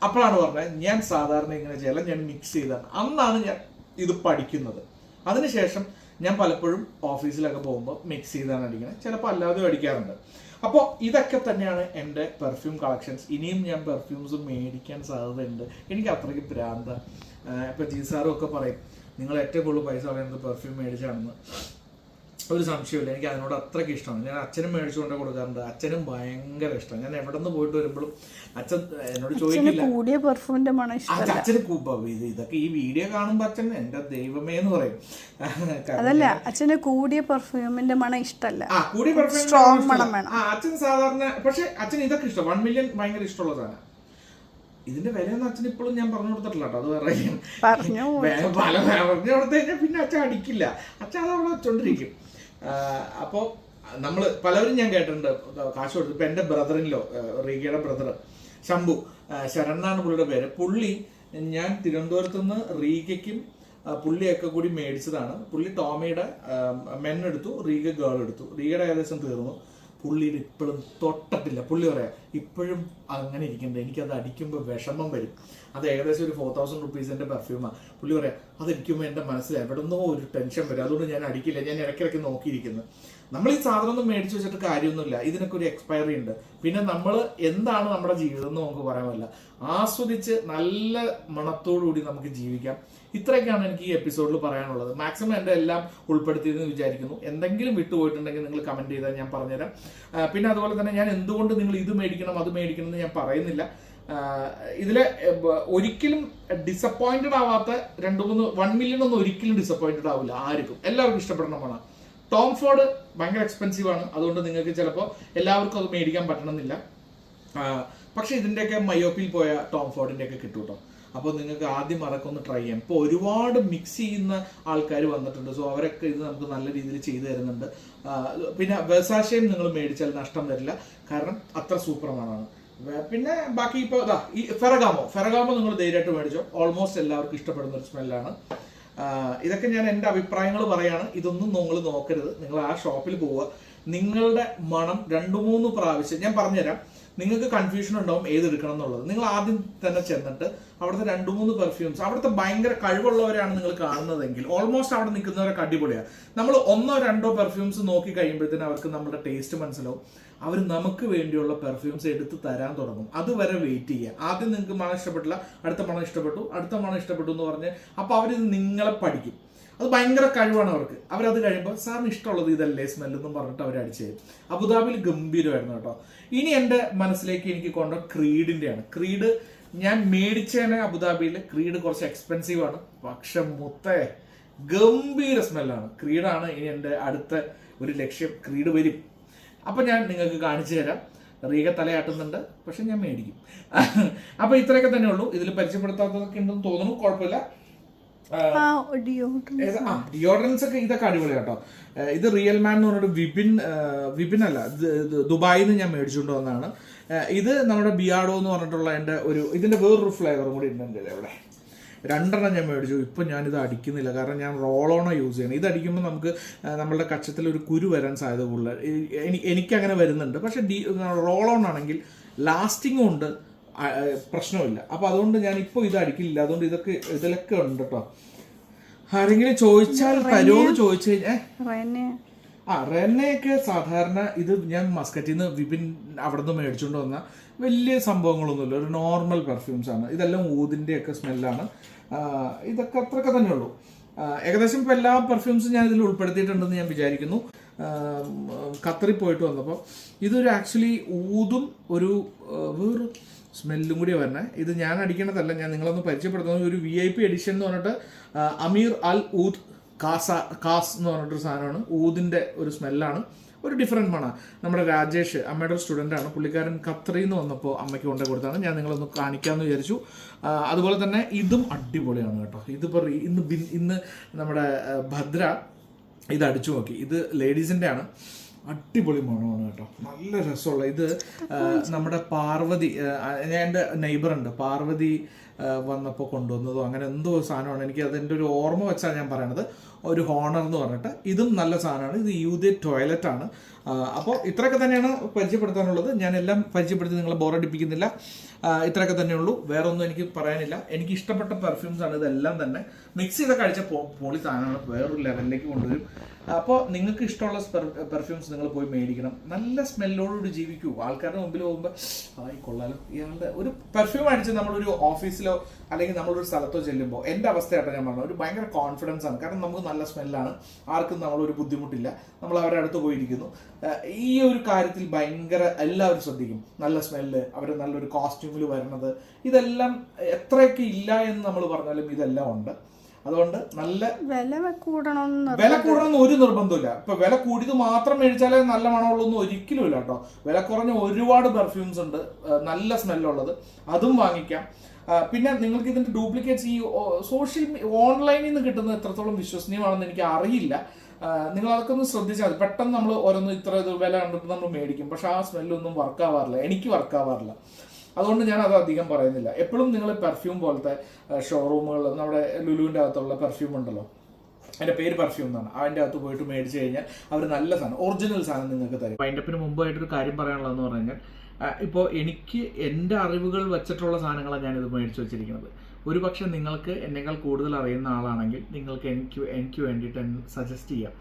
അപ്പോഴാണ് പറഞ്ഞത് ഞാൻ സാധാരണ ഇങ്ങനെ ചെയ്യല, ഞാൻ മിക്സ് ചെയ്താണ്. അന്നാണ് ഞാൻ ഇത് പഠിക്കുന്നത്. അതിനുശേഷം ഞാൻ പലപ്പോഴും ഓഫീസിലൊക്കെ പോകുമ്പോൾ മിക്സ് ചെയ്താണ് അടിക്കുന്നത്, ചിലപ്പോൾ അല്ലാതെ അടിക്കാറുണ്ട്. അപ്പോൾ ഇതൊക്കെ തന്നെയാണ് എൻ്റെ പെർഫ്യൂം കളക്ഷൻസ്. ഇനിയും ഞാൻ പെർഫ്യൂംസ് മേടിക്കാൻ സാധ്യതയുണ്ട്. എനിക്ക് അത്രയ്ക്ക് ഭ്രാന്ത. ഇപ്പോൾ സാറും ഒക്കെ പറയും നിങ്ങൾ ഏറ്റവും കൂടുതൽ പൈസ കളയുന്നത് പെർഫ്യൂം മേടിച്ചാണെന്ന്. ഒരു സംശയമില്ല, എനിക്ക് അതിനോട് അത്രയ്ക്ക് ഇഷ്ടമാണ്. ഞാൻ അച്ഛനും മേടിച്ചുകൊണ്ട് കൊടുക്കാറുണ്ട്. അച്ഛനും ഭയങ്കര ഇഷ്ടമാണ്. ഞാൻ എവിടെ നിന്ന് പോയിട്ട് വരുമ്പോഴും അച്ഛൻ എന്നോട് ചോദിക്കില്ല, അച്ഛന് ഇതൊക്കെ ഈ വീഡിയോ കാണുമ്പോൾ അച്ഛൻ എൻ്റെ ദൈവമേ എന്ന് പറയും.
അതല്ല, അച്ഛന് കൂടിയ പെർഫ്യൂമിന്റെ മണം ഇഷ്ടമല്ല,
കൂടിയ പെർഫ്യൂം അച്ഛൻ സാധാരണ. പക്ഷെ അച്ഛൻ ഇതൊക്കെ ഇഷ്ടം, 1 മില്യൺ ഭയങ്കര ഇഷ്ടമുള്ള സാധനം. ഇതിന്റെ വിലയൊന്നും അച്ഛൻ ഇപ്പോഴും ഞാൻ പറഞ്ഞു കൊടുത്തിട്ടില്ല കേട്ടോ. അത് പറഞ്ഞു കൊടുത്തു കഴിഞ്ഞാൽ പിന്നെ അച്ഛൻ അടിക്കില്ല, അച്ഛൻ അതവിടെ വെച്ചോണ്ടിരിക്കും. അപ്പോൾ നമ്മൾ പലവരും ഞാൻ കേട്ടിട്ടുണ്ട് കാശ് കൊടുത്തു. ഇപ്പൊ എന്റെ ബ്രദറിനിലോ റീഗയുടെ ബ്രദർ ശംഭു ശരൺ എന്നാണ് പുള്ളിയുടെ പേര്. പുള്ളി ഞാൻ തിരുവനന്തപുരത്ത് നിന്ന് റീഗയ്ക്കും പുള്ളിയൊക്കെ കൂടി മേടിച്ചതാണ്. പുള്ളി ടോമിയുടെ മെൻ എടുത്തു, റീഗ ഗേൾ എടുത്തു. റീഗയുടെ ഏകദേശം തീർന്നു. പുള്ളിയുടെ ഇപ്പോഴും തൊട്ടിട്ടില്ല. പുള്ളി പറയാം ഇപ്പോഴും അങ്ങനെ ഇരിക്കണ്ടേ, എനിക്കത് അടിക്കുമ്പോൾ വിഷമം വരും. അത് ഏകദേശം ഒരു 4000 റുപ്പീസിന്റെ പെർഫ്യൂമാണ്. പുള്ളി പറയാം അതടിക്കുമ്പോൾ എൻ്റെ മനസ്സിൽ എവിടെന്നോ ഒരു ടെൻഷൻ വരും, അതുകൊണ്ട് ഞാൻ അടിക്കില്ല. ഞാൻ ഇടയ്ക്കിടയ്ക്ക് നോക്കിയിരിക്കുന്നു. നമ്മൾ ഈ സാധനം ഒന്നും മേടിച്ചു വെച്ചിട്ട് കാര്യമൊന്നുമില്ല. ഇതിനൊക്കെ ഒരു എക്സ്പയറി ഉണ്ട്. പിന്നെ നമ്മൾ എന്താണ് നമ്മുടെ ജീവിതം എന്ന് നമുക്ക് പറയാൻ പറ്റില്ല. ആസ്വദിച്ച് നല്ല മണത്തോടുകൂടി നമുക്ക് ജീവിക്കാം. ഇത്രയൊക്കെയാണ് എനിക്ക് ഈ എപ്പിസോഡിൽ പറയാനുള്ളത്. മാക്സിമം എൻ്റെ എല്ലാം ഉൾപ്പെടുത്തിയതെന്ന് വിചാരിക്കുന്നു. എന്തെങ്കിലും വിട്ടുപോയിട്ടുണ്ടെങ്കിൽ നിങ്ങൾ കമന്റ് ചെയ്താൽ ഞാൻ പറഞ്ഞുതരാം. പിന്നെ അതുപോലെ തന്നെ ഞാൻ എന്തുകൊണ്ട് നിങ്ങൾ ഇത് മേടിക്കണം അത് മേടിക്കണം എന്ന് ഞാൻ പറയുന്നില്ല. ഇതിലെ ഒരിക്കലും ഡിസപ്പോയിന്റഡ് ആവാത്ത 1 മില്യൺ ഒന്നും ഒരിക്കലും ഡിസപ്പോയിന്റഡ് ആവില്ല ആർക്കും. എല്ലാവർക്കും ഇഷ്ടപ്പെടണമാണ്. ടോം ഫോർഡ് ഭയങ്കര എക്സ്പെൻസീവ് ആണ്. അതുകൊണ്ട് നിങ്ങൾക്ക് ചിലപ്പോൾ എല്ലാവർക്കും അത് മേടിക്കാൻ പറ്റണമെന്നില്ല. പക്ഷെ ഇതിൻ്റെയൊക്കെ മയോപ്പിൽ പോയ ടോം ഫോർഡിൻ്റെ ഒക്കെ കിട്ടും കേട്ടോ. അപ്പോൾ നിങ്ങൾക്ക് ആദ്യം അതൊക്കെ ഒന്ന് ട്രൈ ചെയ്യാം. ഇപ്പോൾ ഒരുപാട് മിക്സ് ചെയ്യുന്ന ആൾക്കാർ വന്നിട്ടുണ്ട്. സോ അവരൊക്കെ ഇത് നമുക്ക് നല്ല രീതിയിൽ ചെയ്തു തരുന്നുണ്ട്. പിന്നെ വെർസാഷയും നിങ്ങൾ മേടിച്ചാൽ നഷ്ടം വരില്ല, കാരണം അത്ര സൂപ്പർമാണ്. പിന്നെ ബാക്കി ഇപ്പോൾ ഈ ഫെറഗാമോ നിങ്ങൾ ധൈര്യമായിട്ട് മേടിച്ചോ. ഓൾമോസ്റ്റ് എല്ലാവർക്കും ഇഷ്ടപ്പെടുന്ന ഒരു സ്മെല്ലാണ്. ഇതൊക്കെ ഞാൻ എൻ്റെ അഭിപ്രായങ്ങൾ പറയാണ്. ഇതൊന്നും നിങ്ങൾ നോക്കരുത്. നിങ്ങൾ ആ ഷോപ്പിൽ പോവുക, നിങ്ങളുടെ മണം 2-3 പ്രാവശ്യം ഞാൻ പറഞ്ഞുതരാം. നിങ്ങൾക്ക് കൺഫ്യൂഷൻ ഉണ്ടാവും ഏത് എടുക്കണം എന്നുള്ളത്. നിങ്ങൾ ആദ്യം തന്നെ ചെന്നിട്ട് അവിടുത്തെ 2-3 പെർഫ്യൂംസ്, അവിടുത്തെ ഭയങ്കര കഴിവുള്ളവരാണ് നിങ്ങൾ കാണുന്നതെങ്കിൽ ഓൾമോസ്റ്റ് അവിടെ നിൽക്കുന്നവരൊക്കെ അടിപൊളിയാണ്. നമ്മൾ 1-2 പെർഫ്യൂംസ് നോക്കി കഴിയുമ്പോഴത്തേനും അവർക്ക് നമ്മുടെ ടേസ്റ്റ് മനസ്സിലാവും. അവർ നമുക്ക് വേണ്ടിയുള്ള പെർഫ്യൂംസ് എടുത്ത് തരാൻ തുടങ്ങും. അതുവരെ വെയിറ്റ് ചെയ്യുക. ആദ്യം നിങ്ങൾക്ക് മണം ഇഷ്ടപ്പെട്ടില്ല, അടുത്ത മണം ഇഷ്ടപ്പെട്ടു എന്ന് പറഞ്ഞ് അപ്പോൾ അവരിത് നിങ്ങളെ പഠിക്കും. അത് ഭയങ്കര കഴിവാണ് അവർക്ക്. അവരത് കഴിയുമ്പോൾ സാറിന് ഇഷ്ടമുള്ളത് ഇതല്ലേ സ്മെല്ലെന്നും പറഞ്ഞിട്ട് അവർ അടിച്ചു തരും. അബുദാബിയിൽ ഗംഭീരമായിരുന്നു കേട്ടോ. ഇനി എൻ്റെ മനസ്സിലേക്ക് എനിക്ക് കൊണ്ട ക്രീഡിൻ്റെയാണ്. ക്രീഡ് ഞാൻ മേടിച്ചേനെ അബുദാബിയിൽ. ക്രീഡ് കുറച്ച് എക്സ്പെൻസീവ് ആണ്, പക്ഷെ മുത്തേ ഗംഭീര സ്മെല്ലാണ്. ക്രീഡാണ് ഇനി എൻ്റെ അടുത്ത ഒരു ലക്ഷ്യം. ക്രീഡ് വരും, അപ്പം ഞാൻ നിങ്ങൾക്ക് കാണിച്ചു തരാം. റീഗ തലയാട്ടുന്നുണ്ട്, പക്ഷെ ഞാൻ മേടിക്കും. അപ്പോൾ ഇത്രയൊക്കെ തന്നെ ഉള്ളൂ. ഇതിൽ പരിചയപ്പെടുത്താത്തതൊക്കെ ഉണ്ടെന്ന് തോന്നുന്നു, കുഴപ്പമില്ല. ഡിയോഡറൻസ് ഒക്കെ ഇതൊക്കെ അടിപൊളിയാണ് കേട്ടോ. ഇത് റിയൽ മാൻ എന്ന് പറഞ്ഞിട്ട് വിപിൻ അല്ല, ദുബായിൽ നിന്ന് ഞാൻ മേടിച്ചുകൊണ്ട് വന്നതാണ്. ഇത് നമ്മുടെ ബിയാഡോ എന്ന് പറഞ്ഞിട്ടുള്ള എൻ്റെ ഇതിന്റെ വേറൊരു ഫ്ലേവറും കൂടി ഉണ്ട് ഇവിടെ. 2 ഞാൻ മേടിച്ചു. ഇപ്പം ഞാനിത് അടിക്കുന്നില്ല, കാരണം ഞാൻ റോൾ ഓണോ യൂസ് ചെയ്യണം. ഇത് അടിക്കുമ്പോൾ നമുക്ക് നമ്മളുടെ കച്ചത്തിൽ ഒരു കുരു വരാൻ സാധ്യത കൂടുതൽ. എനിക്കങ്ങനെ വരുന്നുണ്ട്. പക്ഷെ റോൾ ഓൺ ആണെങ്കിൽ ലാസ്റ്റിങ്ങും ഉണ്ട്, പ്രശ്നമില്ല. അപ്പോൾ അതുകൊണ്ട് ഞാൻ ഇപ്പോൾ ഇത് അടിക്കില്ല. അതുകൊണ്ട് ഇതിലൊക്കെ ഉണ്ട് കേട്ടോ. ആരെങ്കിലും ചോദിച്ചാൽ തരുമോന്ന് ചോദിച്ചു കഴിഞ്ഞാൽ റെനയൊക്കെ സാധാരണ ഇത് ഞാൻ മസ്കറ്റിൽ നിന്ന് വിപിൻ അവിടെ നിന്ന് മേടിച്ചുകൊണ്ട് വന്ന വലിയ സംഭവങ്ങളൊന്നുമില്ല. ഒരു നോർമൽ പെർഫ്യൂംസ് ആണ്. ഇതെല്ലാം ഊതിൻ്റെ ഒക്കെ സ്മെല്ലാണ്. ഇതൊക്കെ അത്രയൊക്കെ തന്നെ ഉള്ളൂ. ഏകദേശം ഇപ്പോൾ എല്ലാ പെർഫ്യൂംസും ഞാൻ ഇതിൽ ഉൾപ്പെടുത്തിയിട്ടുണ്ടെന്ന് ഞാൻ വിചാരിക്കുന്നു. ഖത്തറിൽ പോയിട്ട് വന്നപ്പോൾ ഇതൊരു ആക്ച്വലി ഊതും ഒരു വേറൊരു സ്മെല്ലും കൂടി വരണേ. ഇത് ഞാൻ അടിക്കണതല്ല, ഞാൻ നിങ്ങളൊന്ന് പരിചയപ്പെടുത്തുന്നത്. ഒരു VIP എഡിഷൻ എന്ന് പറഞ്ഞിട്ട് അമീർ അൽ ഊദ് കാസ് എന്ന് പറഞ്ഞിട്ടൊരു സാധനമാണ്. ഊദിൻ്റെ ഒരു സ്മെല്ലാണ്, ഒരു ഡിഫറെൻറ്റ് മണ. നമ്മുടെ രാജേഷ് അമ്മയുടെ ഒരു സ്റ്റുഡൻ്റാണ്. പുള്ളിക്കാരൻ ഖത്തറിൽ നിന്ന് വന്നപ്പോൾ അമ്മയ്ക്ക് കൊണ്ടു കൊടുത്താണ്. ഞാൻ നിങ്ങളൊന്ന് കാണിക്കാമെന്ന് വിചാരിച്ചു. അതുപോലെ തന്നെ ഇതും അടിപൊളിയാണ് കേട്ടോ. ഇതിപ്പോൾ ഇന്ന് നമ്മുടെ ഭദ്ര ഇത് അടിച്ചു നോക്കി. ഇത് ലേഡീസിൻ്റെ ആണ്. അടിപൊളി മണമാണ് കേട്ടോ, നല്ല രസമുള്ള. ഇത് നമ്മുടെ പാർവതി, ഞാൻ എൻ്റെ നെയ്ബറുണ്ട്, പാർവതി വന്നപ്പോൾ കൊണ്ടുവന്നതോ അങ്ങനെ എന്തോ സാധനമാണ്. എനിക്ക് അതിൻ്റെ ഒരു ഓർമ്മ വെച്ചാൽ ഞാൻ പറയണത്. ഒരു ഹോണർ എന്ന് പറഞ്ഞിട്ട് ഇതും നല്ല സാധനമാണ്. ഇത് യൂദേ ടോയ്ലറ്റ് ആണ്. അപ്പോൾ ഇത്രയൊക്കെ തന്നെയാണ് പരിചയപ്പെടുത്താനുള്ളത്. ഞാൻ എല്ലാം പരിചയപ്പെടുത്തി നിങ്ങളെ ബോറടിപ്പിക്കുന്നില്ല. ഇത്രയൊക്കെ തന്നെയുള്ളൂ, വേറെ ഒന്നും എനിക്ക് പറയാനില്ല. എനിക്ക് ഇഷ്ടപ്പെട്ട പെർഫ്യൂംസ് ആണ് ഇതെല്ലാം തന്നെ. മിക്സ് ചെയ്തൊക്കെ അടിച്ച പൊളി സാധനമാണ്, വേറൊരു ലെവലിലേക്ക് കൊണ്ടുവരും. അപ്പോൾ നിങ്ങൾക്ക് ഇഷ്ടമുള്ള പെർഫ്യൂംസ് നിങ്ങൾ പോയി മേടിക്കണം. നല്ല സ്മെല്ലോടുകൂടി ജീവിക്കൂ. ആൾക്കാരുടെ മുമ്പിൽ പോകുമ്പോൾ കൊള്ളാലോ ഇയാളുടെ ഒരു പെർഫ്യൂം അടിച്ച് നമ്മളൊരു ഓഫീസിലോ അല്ലെങ്കിൽ നമ്മളൊരു സ്ഥലത്തോ ചെല്ലുമ്പോൾ എൻ്റെ അവസ്ഥയായിട്ട് ഞാൻ പറഞ്ഞത് ഒരു ഭയങ്കര കോൺഫിഡൻസ് ആണ്. കാരണം നമുക്ക് നല്ല സ്മെല്ലാണ്, ആർക്കും നമ്മളൊരു ബുദ്ധിമുട്ടില്ല, നമ്മൾ അവരുടെ അടുത്ത് പോയിരിക്കുന്നു. ഈ ഒരു കാര്യത്തിൽ ഭയങ്കര എല്ലാവരും ശ്രദ്ധിക്കും. നല്ല സ്മെല്ല്, അവർ നല്ലൊരു കോസ്റ്റ്യൂമിൽ വരുന്നത്, ഇതെല്ലാം എത്രയൊക്കെ ഇല്ല എന്ന് നമ്മൾ പറഞ്ഞാലും ഇതെല്ലാം ഉണ്ട്. അതുകൊണ്ട് നല്ല വില കൂടണമെന്ന് ഒരു നിർബന്ധമില്ല. ഇപ്പൊ വില കൂടിയത് മാത്രം മേടിച്ചാലേ നല്ല മണമുള്ളൊന്നും ഒരിക്കലും ഇല്ല കേട്ടോ. വില കുറഞ്ഞ ഒരുപാട് പെർഫ്യൂംസ് ഉണ്ട് നല്ല സ്മെല്ലുള്ളത്, അതും വാങ്ങിക്കാം. പിന്നെ നിങ്ങൾക്ക് ഇതിന്റെ ഡ്യൂപ്ലിക്കേറ്റ്സ് ഈ ഓൺലൈനിൽ നിന്ന് കിട്ടുന്നത് എത്രത്തോളം വിശ്വസനീയമാണെന്ന് എനിക്ക് അറിയില്ല. നിങ്ങൾ അതൊക്കെ ഒന്ന് ശ്രദ്ധിച്ചാൽ മതി. പെട്ടെന്ന് നമ്മൾ ഓരോന്ന് ഇത്ര ഇത് വില കണ്ടിട്ട് നമ്മൾ മേടിക്കും, പക്ഷെ ആ സ്മെല്ലൊന്നും വർക്ക് ആവാറില്ല, എനിക്ക് വർക്ക് ആവാറില്ല. അതുകൊണ്ട് ഞാൻ അത് അധികം പറയുന്നില്ല. എപ്പോഴും നിങ്ങൾ പെർഫ്യൂം പോലത്തെ ഷോറൂമുകൾ, നമ്മുടെ ലുലുവിൻ്റെ അകത്തുള്ള പെർഫ്യൂം ഉണ്ടല്ലോ, അതിൻ്റെ പേര് പെർഫ്യൂം എന്നാണ്, അതിൻ്റെ അകത്ത് പോയിട്ട് മേടിച്ച് കഴിഞ്ഞാൽ അവർ നല്ല സാധനം, ഒറിജിനൽ സാധനം നിങ്ങൾക്ക് തരും. വൈൻഡപ്പിന് മുമ്പായിട്ടൊരു കാര്യം പറയാനുള്ളതെന്ന് പറഞ്ഞു കഴിഞ്ഞാൽ, ഇപ്പോൾ എനിക്ക് എൻ്റെ അറിവുകൾ വെച്ചിട്ടുള്ള സാധനങ്ങളാണ് ഞാനിത് മേടിച്ച് വെച്ചിരിക്കുന്നത്. ഒരു പക്ഷേ നിങ്ങൾക്ക് എന്നേക്കാൾ കൂടുതൽ അറിയുന്ന ആളാണെങ്കിൽ നിങ്ങൾക്ക് എനിക്ക് വേണ്ടിയിട്ട് സജസ്റ്റ് ചെയ്യാം,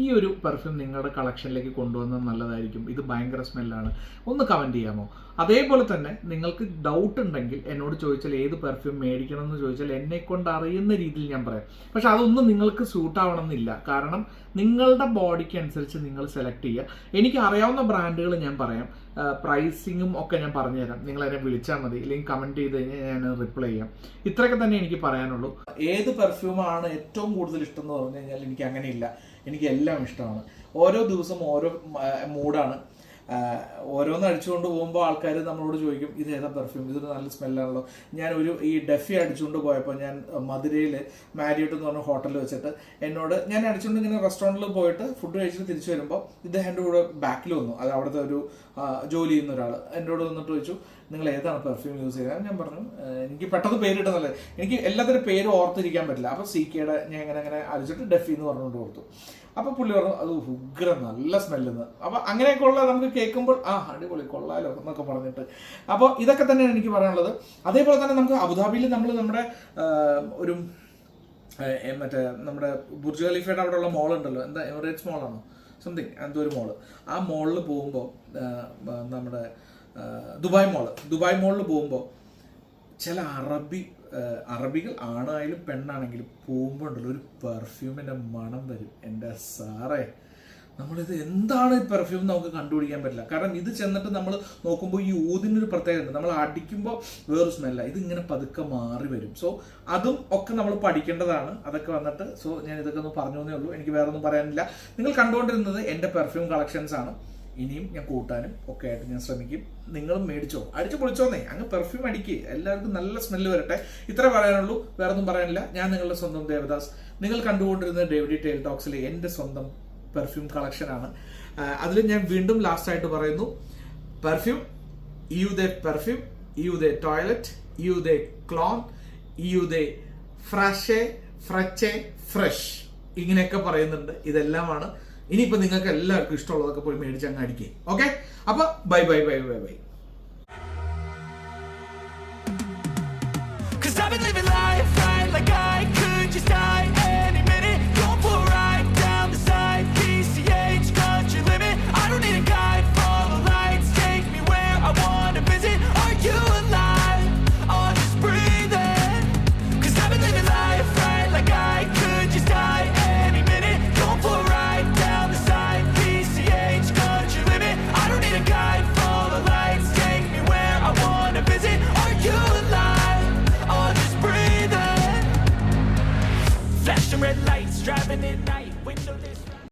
ഈ ഒരു പെർഫ്യൂം നിങ്ങളുടെ കളക്ഷനിലേക്ക് കൊണ്ടുവന്നത് നല്ലതായിരിക്കും, ഇത് ഭയങ്കര സ്മെല്ലാണ്, ഒന്ന് കമൻറ്റ് ചെയ്യാമോ? അതേപോലെ തന്നെ നിങ്ങൾക്ക് ഡൗട്ട് ഉണ്ടെങ്കിൽ എന്നോട് ചോദിച്ചാൽ ഏത് പെർഫ്യൂം മേടിക്കണം എന്ന് ചോദിച്ചാൽ എന്നെക്കൊണ്ട് അറിയുന്ന രീതിയിൽ ഞാൻ പറയാം. പക്ഷെ അതൊന്നും നിങ്ങൾക്ക് സൂട്ട് ആവണമെന്നില്ല, കാരണം നിങ്ങളുടെ ബോഡിക്ക് അനുസരിച്ച് നിങ്ങൾ സെലക്ട് ചെയ്യുക. എനിക്ക് അറിയാവുന്ന ബ്രാൻഡുകൾ ഞാൻ പറയാം, പ്രൈസിങ്ങും ഒക്കെ ഞാൻ പറഞ്ഞുതരാം. നിങ്ങൾ എന്നെ വിളിച്ചാൽ മതി, അല്ലെങ്കിൽ കമൻറ്റ് ചെയ്ത് കഴിഞ്ഞാൽ ഞാൻ റിപ്ലൈ ചെയ്യാം. ഇത്രയൊക്കെ തന്നെ എനിക്ക് പറയാനുള്ളൂ. ഏത് പെർഫ്യൂമാണ് ഏറ്റവും കൂടുതൽ ഇഷ്ടം എന്ന് പറഞ്ഞു കഴിഞ്ഞാൽ എനിക്ക് അങ്ങനെയില്ല, എനിക്ക് എല്ലാം ഇഷ്ടമാണ്. ഓരോ ദിവസം ഓരോ മൂഡാണ്. ഓരോന്ന് അടിച്ചുകൊണ്ട് പോകുമ്പോൾ ആൾക്കാർ നമ്മളോട് ചോദിക്കും ഇത് ഏതാ പെർഫ്യൂം, ഇതൊരു നല്ല സ്മെല്ലാണല്ലോ. ഞാനൊരു ഈ ഡെഫി അടിച്ചുകൊണ്ട് പോയപ്പോൾ ഞാൻ മധുരയിൽ മാരിയറ്റ് എന്ന് പറഞ്ഞ ഹോട്ടലിൽ വെച്ചിട്ട് ഞാൻ അടിച്ചുകൊണ്ട് ഇങ്ങനെ റെസ്റ്റോറൻറ്റിൽ പോയിട്ട് ഫുഡ് കഴിച്ചിട്ട് തിരിച്ചു വരുമ്പോൾ ഇദ്ദേഹത്തിൻ്റെ കൂടെ ബാക്കിൽ വന്നു, അത് അവിടുത്തെ ഒരു ജോലി ചെയ്യുന്ന ഒരാൾ എന്നോട് വന്നിട്ട് ചോദിച്ചു നിങ്ങൾ ഏതാണ് പെർഫ്യൂം യൂസ് ചെയ്തത്. ഞാൻ പറഞ്ഞു എനിക്ക് പെട്ടെന്ന് പേരിടുന്നല്ലേ, എനിക്ക് എല്ലാത്തിൻ്റെ പേര് ഓർത്തിരിക്കാൻ പറ്റില്ല. അപ്പോൾ CKയുടെ ഞാൻ അങ്ങനെ അടിച്ചിട്ട് ഡെഫി എന്ന് പറഞ്ഞുകൊണ്ട് കൊടുത്തു. അപ്പോൾ പുള്ളി പറഞ്ഞു അത് ഉഗ്ര നല്ല സ്മെല്ലെന്ന്. അപ്പോൾ അങ്ങനെയൊക്കെ ഉള്ള നമുക്ക് കേൾക്കുമ്പോൾ അടിപൊളി കൊള്ളാലോ എന്നൊക്കെ പറഞ്ഞിട്ട്. അപ്പോൾ ഇതൊക്കെ തന്നെയാണ് എനിക്ക് പറയാനുള്ളത്. അതേപോലെ തന്നെ നമുക്ക് അബുദാബിയിൽ നമ്മുടെ ഒരു മറ്റേ നമ്മുടെ ബുർജ് ഖലീഫയുടെ അവിടെയുള്ള മോൾ ഉണ്ടല്ലോ, എന്താ എമിറേറ്റ്സ് മോളാണോ സംതിങ്, എന്തോ ഒരു മോള്, ആ മോളിൽ പോകുമ്പോൾ നമ്മുടെ ദുബായ് മോളിൽ പോകുമ്പോൾ ചില അറബികൾ ആണായാലും പെണ്ണാണെങ്കിലും പോകുമ്പോൾ ഉണ്ടല്ലോ ഒരു പെർഫ്യൂമിൻ്റെ മണം വരും. എൻ്റെ സാറേ, നമ്മളിത് എന്താണ് ഈ പെർഫ്യൂം നമുക്ക് കണ്ടുപിടിക്കാൻ പറ്റില്ല. കാരണം ഇത് ചെന്നിട്ട് നമ്മൾ നോക്കുമ്പോൾ ഈ ഊതിനൊരു പ്രത്യേകത, നമ്മൾ അടിക്കുമ്പോൾ വേറൊരു സ്മെല്ല, ഇതിങ്ങനെ പതുക്കെ മാറി വരും. സോ അതും ഒക്കെ നമ്മൾ പഠിക്കേണ്ടതാണ്. അതൊക്കെ വന്നിട്ട് ഞാൻ ഇതൊക്കെ ഒന്ന് പറഞ്ഞു എന്നേ ഉള്ളൂ, എനിക്ക് വേറെ ഒന്നും പറയാനില്ല. നിങ്ങൾ കണ്ടുകൊണ്ടിരുന്നത് എൻ്റെ പെർഫ്യൂം കളക്ഷൻസ് ആണ്. ഇനിയും ഞാൻ കൂട്ടാനും ഒക്കെ ആയിട്ട് ഞാൻ ശ്രമിക്കും. നിങ്ങളും മേടിച്ചോ, അടിച്ചു പൊളിച്ചോന്നേ, അങ്ങ് പെർഫ്യൂം അടിക്കുക, എല്ലാവർക്കും നല്ല സ്മെല്ല് വരട്ടെ. ഇത്ര പറയാനുള്ളൂ, വേറെ ഒന്നും പറയാനില്ല. ഞാൻ നിങ്ങളുടെ സ്വന്തം ദേവദാസ്. നിങ്ങൾ കണ്ടുകൊണ്ടിരുന്നത് ഡേവിഡി ടെയിൽ ടോക്സിലെ എൻ്റെ സ്വന്തം പെർഫ്യൂം കളക്ഷനാണ്. അതിൽ ഞാൻ വീണ്ടും ലാസ്റ്റായിട്ട് പറയുന്നു, perfume eau de perfume, eau de toilette, eau de cologne, eau de ഫ്രച്ചെ ഫ്രഷ്, ഇങ്ങനെയൊക്കെ പറയുന്നുണ്ട്. ഇതെല്ലാമാണ്. ഇനിയിപ്പോൾ നിങ്ങൾക്ക് എല്ലാവർക്കും ഇഷ്ടമുള്ളതൊക്കെ പോയി മേടിച്ച് അങ്ങ് അടിക്കുക. ഓക്കെ, അപ്പോൾ by. 'Cause I've been living life right like I could just die